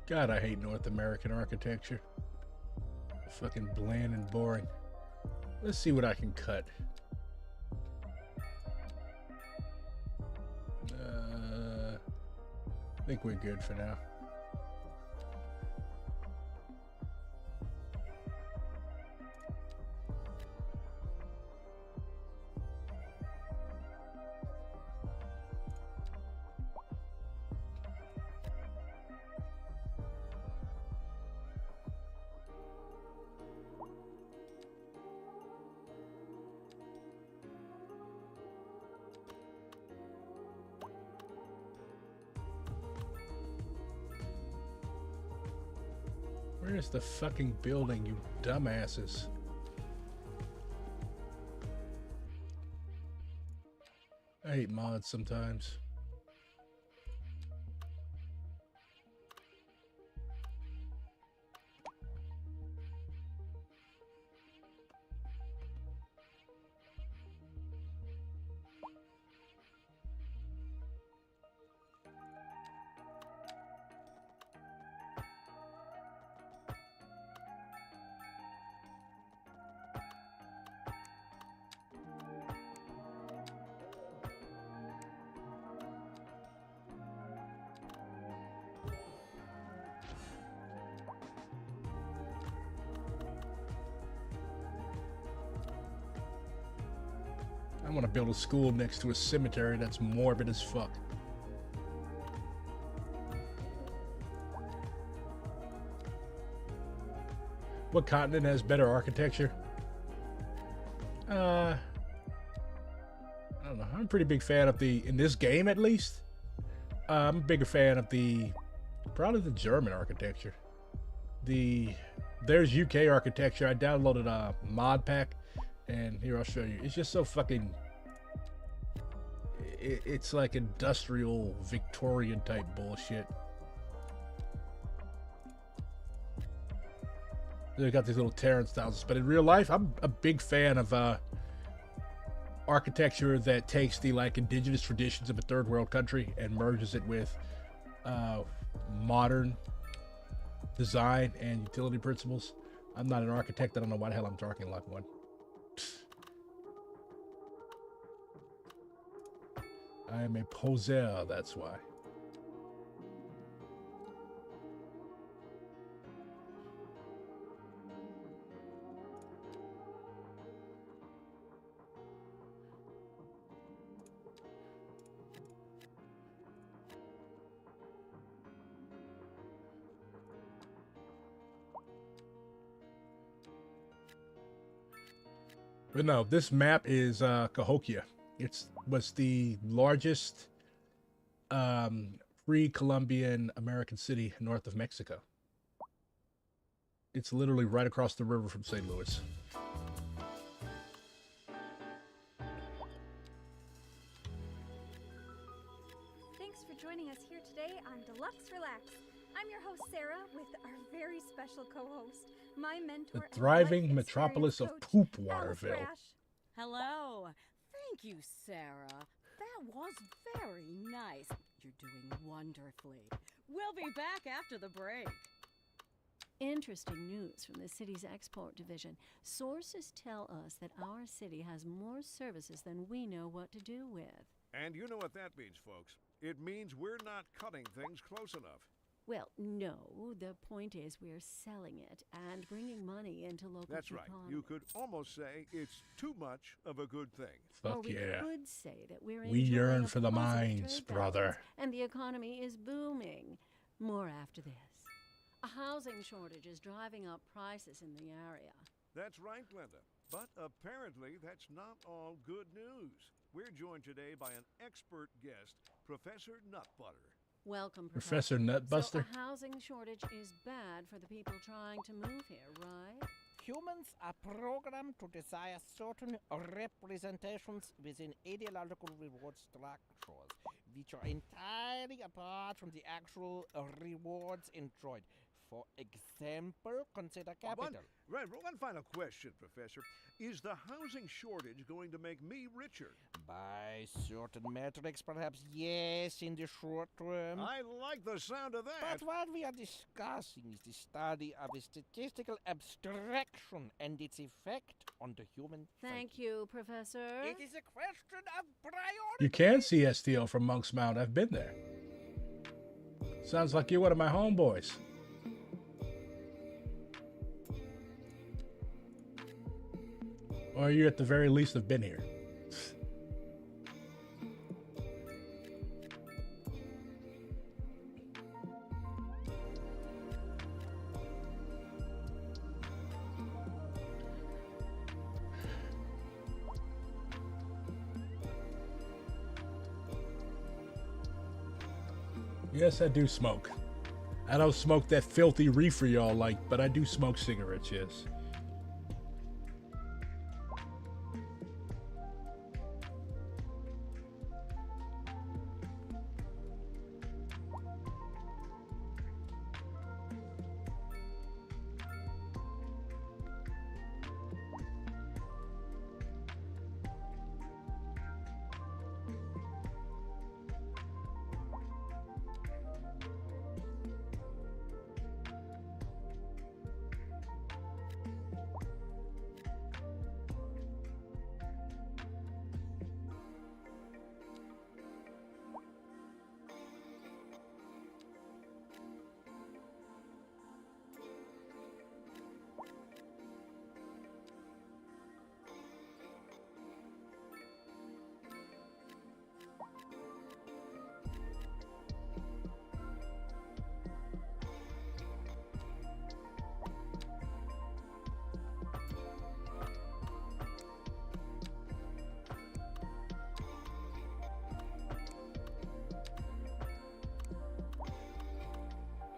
God, I hate North American architecture. Fucking bland and boring. Let's see what I can cut. I think we're good for now. Where's the fucking building, you dumbasses? I hate mods sometimes. I want to build a school next to a cemetery. That's morbid as fuck. What continent has better architecture? I don't know. I'm a pretty big fan of in this game at least. I'm a bigger fan of probably the German architecture. There's UK architecture. I downloaded a mod pack, and here I'll show you. It's just so fucking. It's like industrial Victorian type bullshit. They got these little terrace houses, but in real life, I'm a big fan of architecture that takes the indigenous traditions of a third world country and merges it with modern design and utility principles. I'm not an architect. I don't know why the hell I'm talking like one. I am a poseur, that's why. But no, this map is Cahokia. Was the largest pre-Columbian American city north of Mexico. It's literally right across the river from St. Louis. Thanks for joining us here today on Deluxe Relapse. I'm your host, Sarah, with our very special co-host, my mentor, The thriving metropolis of Poop Waterville. Hello. Thank you, Sarah. That was very nice. You're doing wonderfully. We'll be back after the break. Interesting news from the city's export division. Sources tell us that our city has more services than we know what to do with. And you know what that means, folks. It means we're not cutting things close enough. Well, no. The point is we're selling it and bringing money into local That's right. economy. You could almost say it's too much of a good thing. Fuck or we yeah. could say that we're We yearn enjoying a for the positive mines, trade brother. balance, and the economy is booming. More after this. A housing shortage is driving up prices in the area. That's right, Glenda. But apparently that's not all good news. We're joined today by an expert guest, Professor Nutbutter. Welcome, Professor Nutbuster. So a housing shortage is bad for the people trying to move here, right? Humans are programmed to desire certain representations within ideological reward structures, which are entirely apart from the actual rewards enjoyed. For example, consider capital. One final question, Professor. Is the housing shortage going to make me richer? By certain metrics, perhaps yes, in the short term. I like the sound of that. But what we are discussing is the study of a statistical abstraction and its effect on the human Thank you, Professor. It is a question of priority. You can see STL from Monk's Mount. I've been there. Sounds like you're one of my homeboys. Or you at the very least have been here. Yes, I do smoke. I don't smoke that filthy reefer y'all like, but I do smoke cigarettes, yes.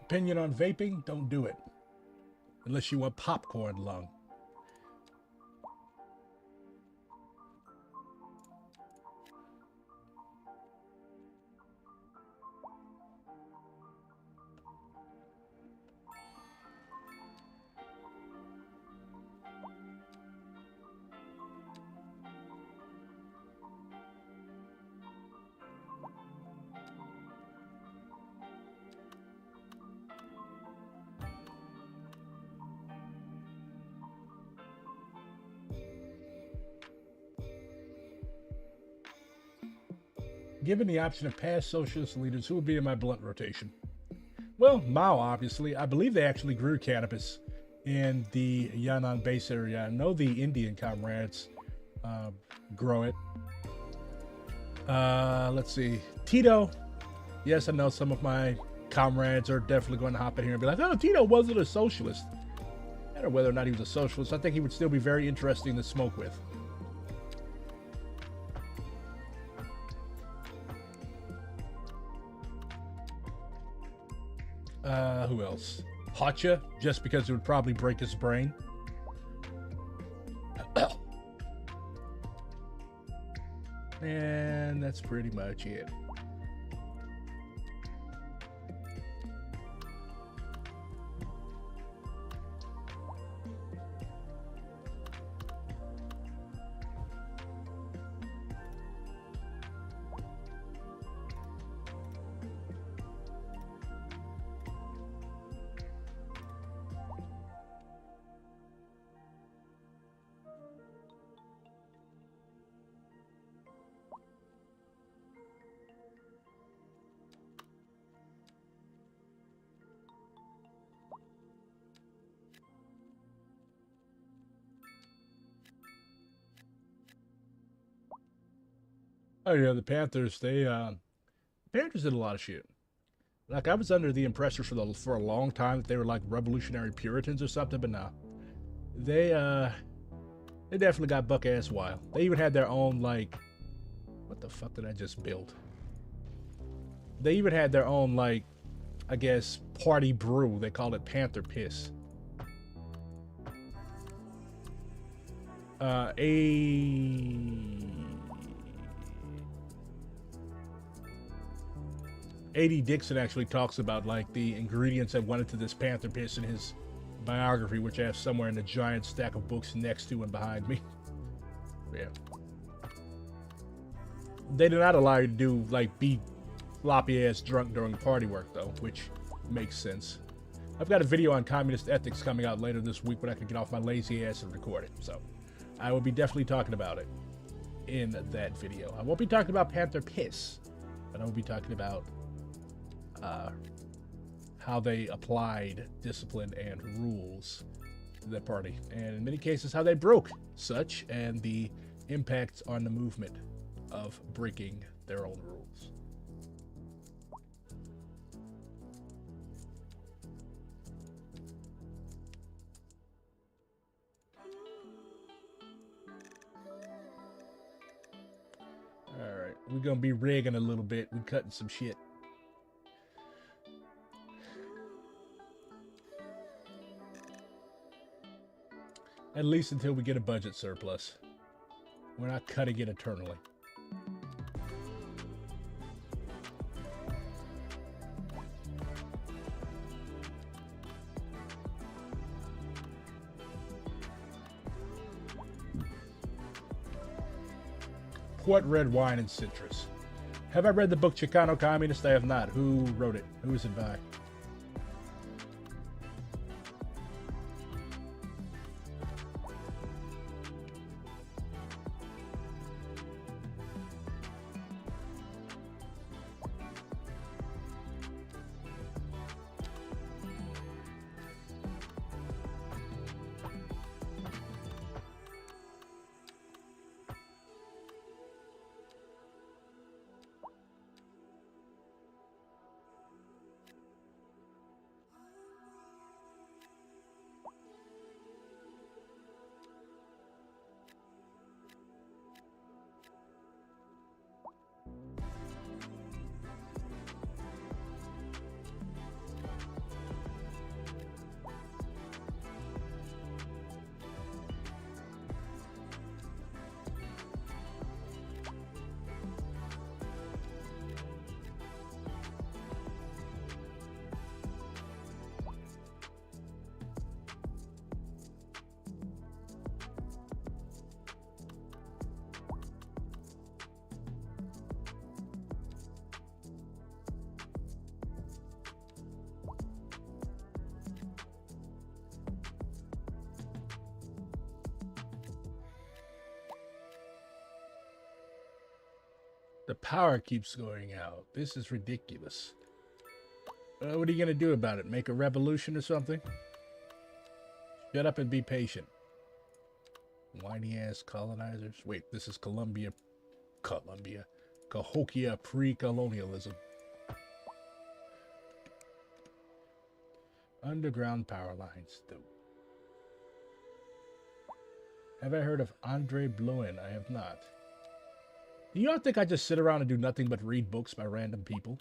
opinion on vaping, don't do it. Unless you want popcorn lung. Given the option of past socialist leaders, who would be in my blunt rotation? Well, Mao, obviously. I believe they actually grew cannabis in the Yan'an base area. I know the Indian comrades grow it. Let's see. Tito. Yes, I know some of my comrades are definitely going to hop in here and be like, oh, Tito wasn't a socialist. I don't know whether or not he was a socialist. I think he would still be very interesting to smoke with. Who else? Hotcha, just because it would probably break his brain. And that's pretty much it. Oh yeah, the Panthers. Panthers did a lot of shit. Like I was under the impression for a long time that they were like revolutionary Puritans or something, but nah. They definitely got buck ass wild. They even had their own like, what the fuck did I just build? They even had their own like, I guess party brew. They called it Panther Piss. A.D. Dixon actually talks about like the ingredients that went into this Panther Piss in his biography, which I have somewhere in the giant stack of books next to and behind me. Yeah. They did not allow you to do like be floppy ass drunk during party work though, which makes sense. I've got a video on communist ethics coming out later this week when I can get off my lazy ass and record it. So I will be definitely talking about it in that video. I won't be talking about Panther Piss, but I will be talking about how they applied discipline and rules to that party, and in many cases how they broke such, and the impact on the movement of breaking their own rules. Alright, we're gonna be rigging a little bit. We're cutting some shit. At least until we get a budget surplus. We're not cutting it eternally. Port, red wine, and citrus. Have I read the book Chicano Communist? I have not. Who wrote it? Who is it by? The power keeps going out. This is ridiculous. What are you gonna do about it? Make a revolution or something? Shut up and be patient. Whiny ass colonizers. Wait, this is Cahokia pre-colonialism. Underground power lines. Have I heard of Andre Blouin? I have not. Do you not think I just sit around and do nothing but read books by random people?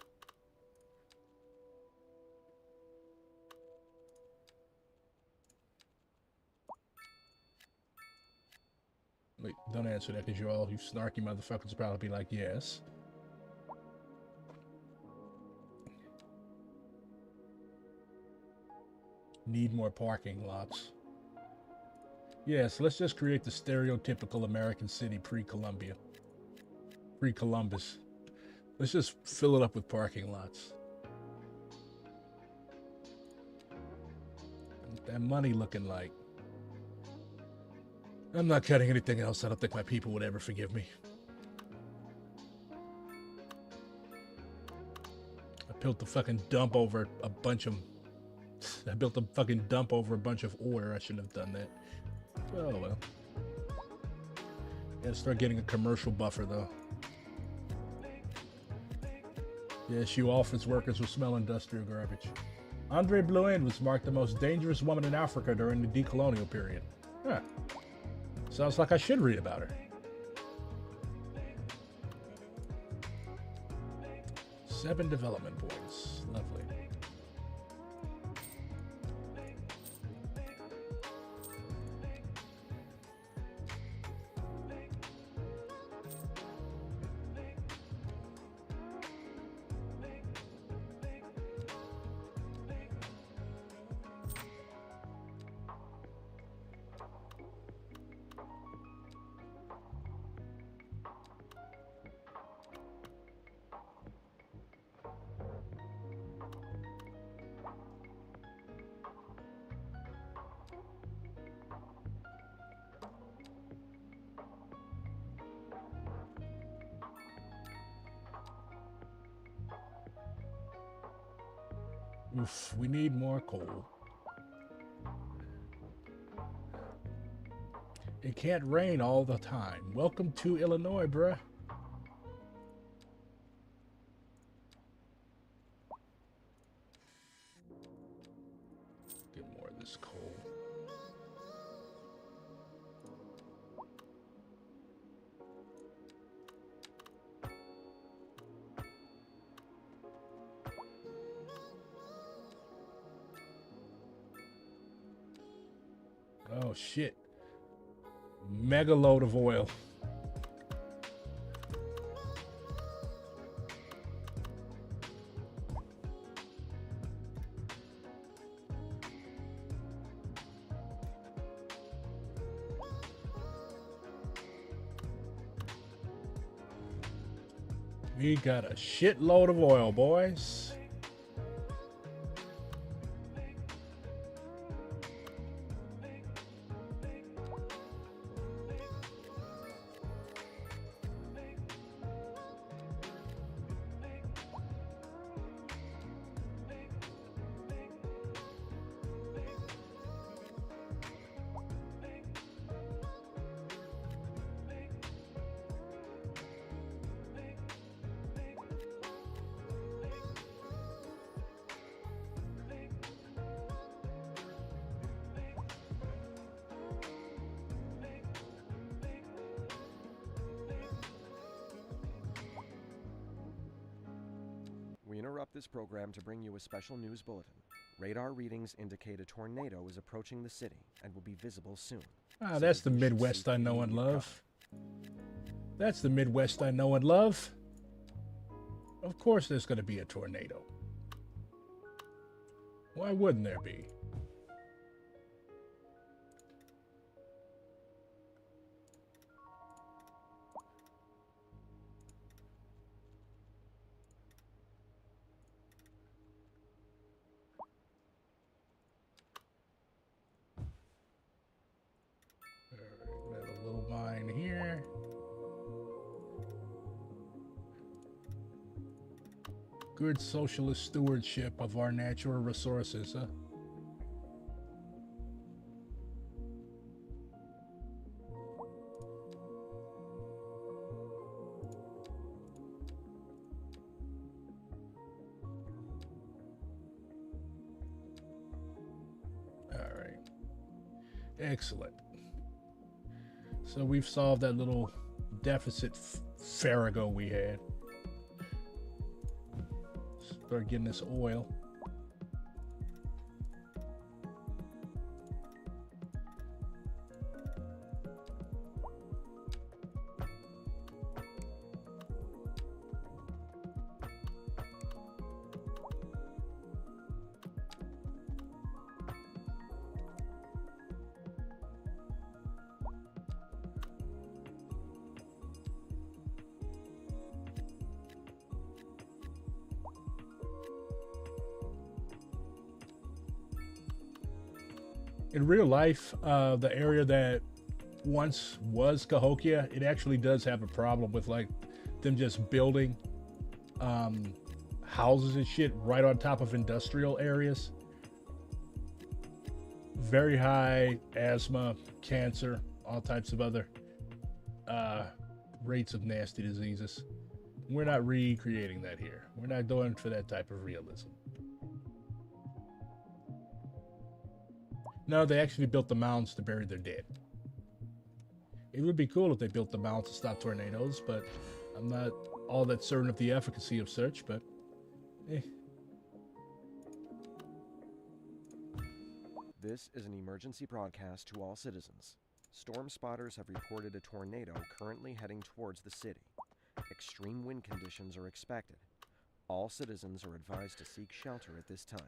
Wait, don't answer that because you snarky motherfuckers probably be like, yes. Need more parking lots. Yes, let's just create the stereotypical American city pre-Columbus. Let's just fill it up with parking lots. What that money looking like? I'm not cutting anything else. I don't think my people would ever forgive me. I built a fucking dump over a bunch of ore. I shouldn't have done that. Oh well. Gotta start getting a commercial buffer though. Yes, you office workers will smell industrial garbage. Andre Blouin was marked the most dangerous woman in Africa during the decolonial period. Huh. Sounds like I should read about her. 7 development points. Lovely. Oof, we need more coal. It can't rain all the time. Welcome to Illinois, bruh. Get more of this coal. Oh shit. Mega load of oil. We got a shitload of oil, boys. We interrupt this program to bring you a special news bulletin. Radar readings indicate a tornado is approaching the city and will be visible soon. Ah, that's the Midwest I know and love. That's the Midwest I know and love. Of course there's going to be a tornado. Why wouldn't there be? Good socialist stewardship of our natural resources, huh? Excellent. So we've solved that little deficit farrago we had. Start getting this oil. In real life, the area that once was Cahokia, it actually does have a problem with like them just building houses and shit right on top of industrial areas. Very high asthma, cancer, all types of other rates of nasty diseases. We're not recreating that here. We're not going for that type of realism. No, they actually built the mounds to bury their dead. It would be cool if they built the mounds to stop tornadoes, but I'm not all that certain of the efficacy of such, but This is an emergency broadcast to all citizens. Storm spotters have reported a tornado currently heading towards the city. Extreme wind conditions are expected. All citizens are advised to seek shelter at this time.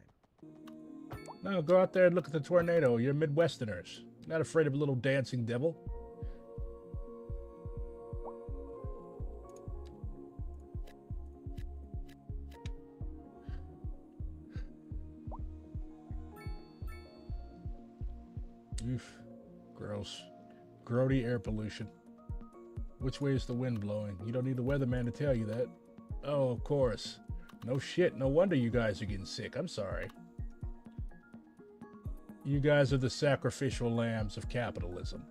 No, go out there and look at the tornado. You're Midwesterners. Not afraid of a little dancing devil. Oof. Gross. Grody air pollution. Which way is the wind blowing? You don't need the weatherman to tell you that. Oh, of course. No shit. No wonder you guys are getting sick. I'm sorry. You guys are the sacrificial lambs of capitalism.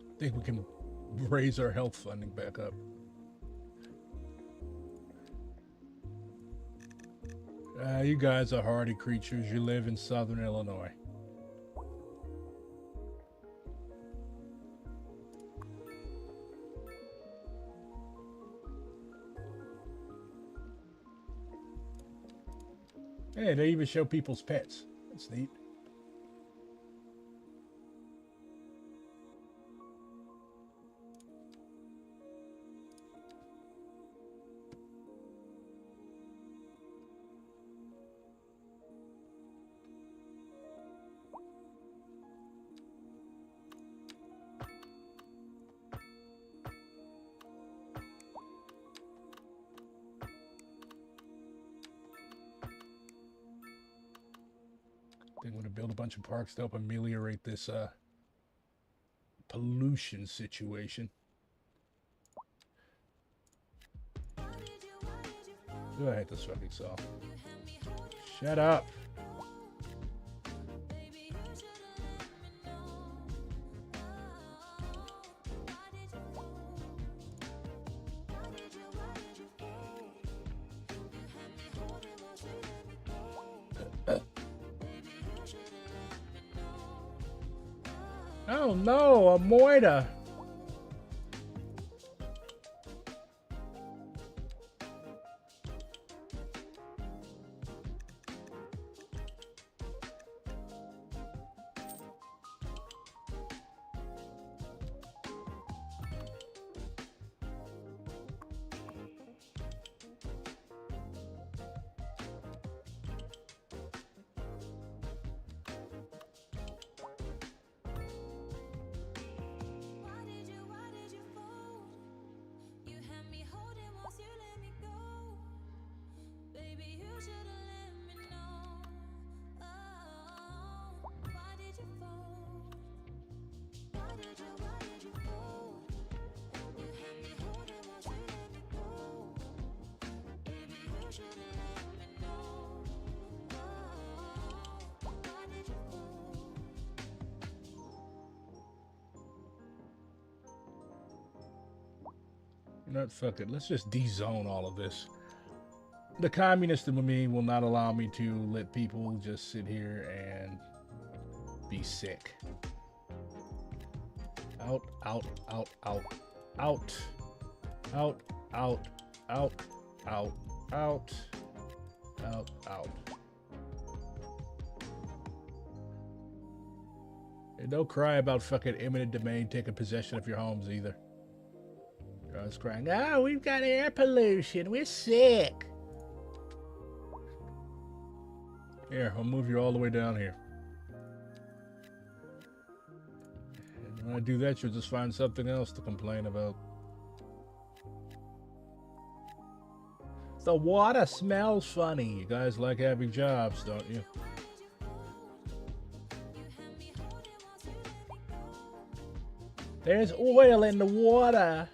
I think we can raise our health funding back up. You guys are hardy creatures. You live in southern Illinois. Hey, they even show people's pets. That's neat. They want to build a bunch of parks to help ameliorate this pollution situation. Oh, I hate this fucking song. Shut up. Oh no, a moida. You know what? Fuck it. Let's just de-zone all of this. The communist in me will not allow me to let people just sit here and be sick. Out, out, out, out, out, out, out, out, out, out, out, out. And don't cry about fucking eminent domain taking possession of your homes either. You're always crying, oh, we've got air pollution, we're sick. Here, I'll move you all the way down here. And when I do that, you'll just find something else to complain about. The water smells funny. You guys like having jobs, don't you? There's oil in the water.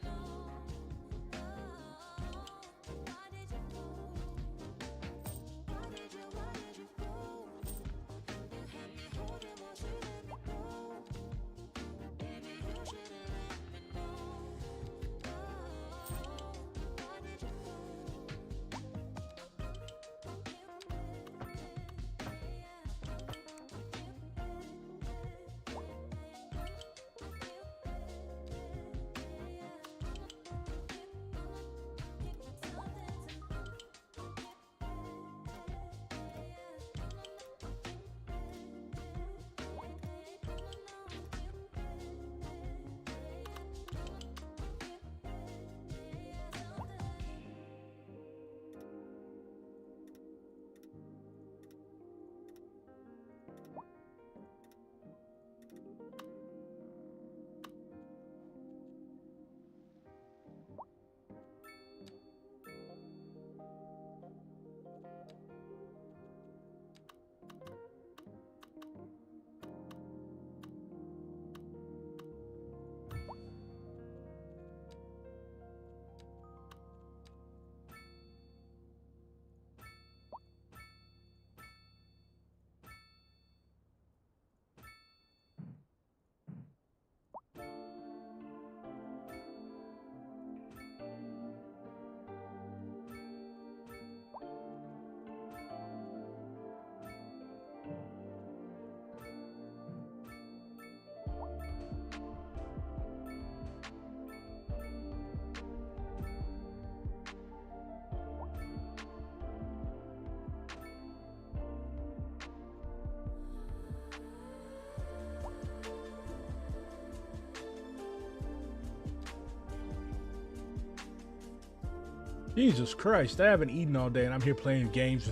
Jesus Christ, I haven't eaten all day and I'm here playing games with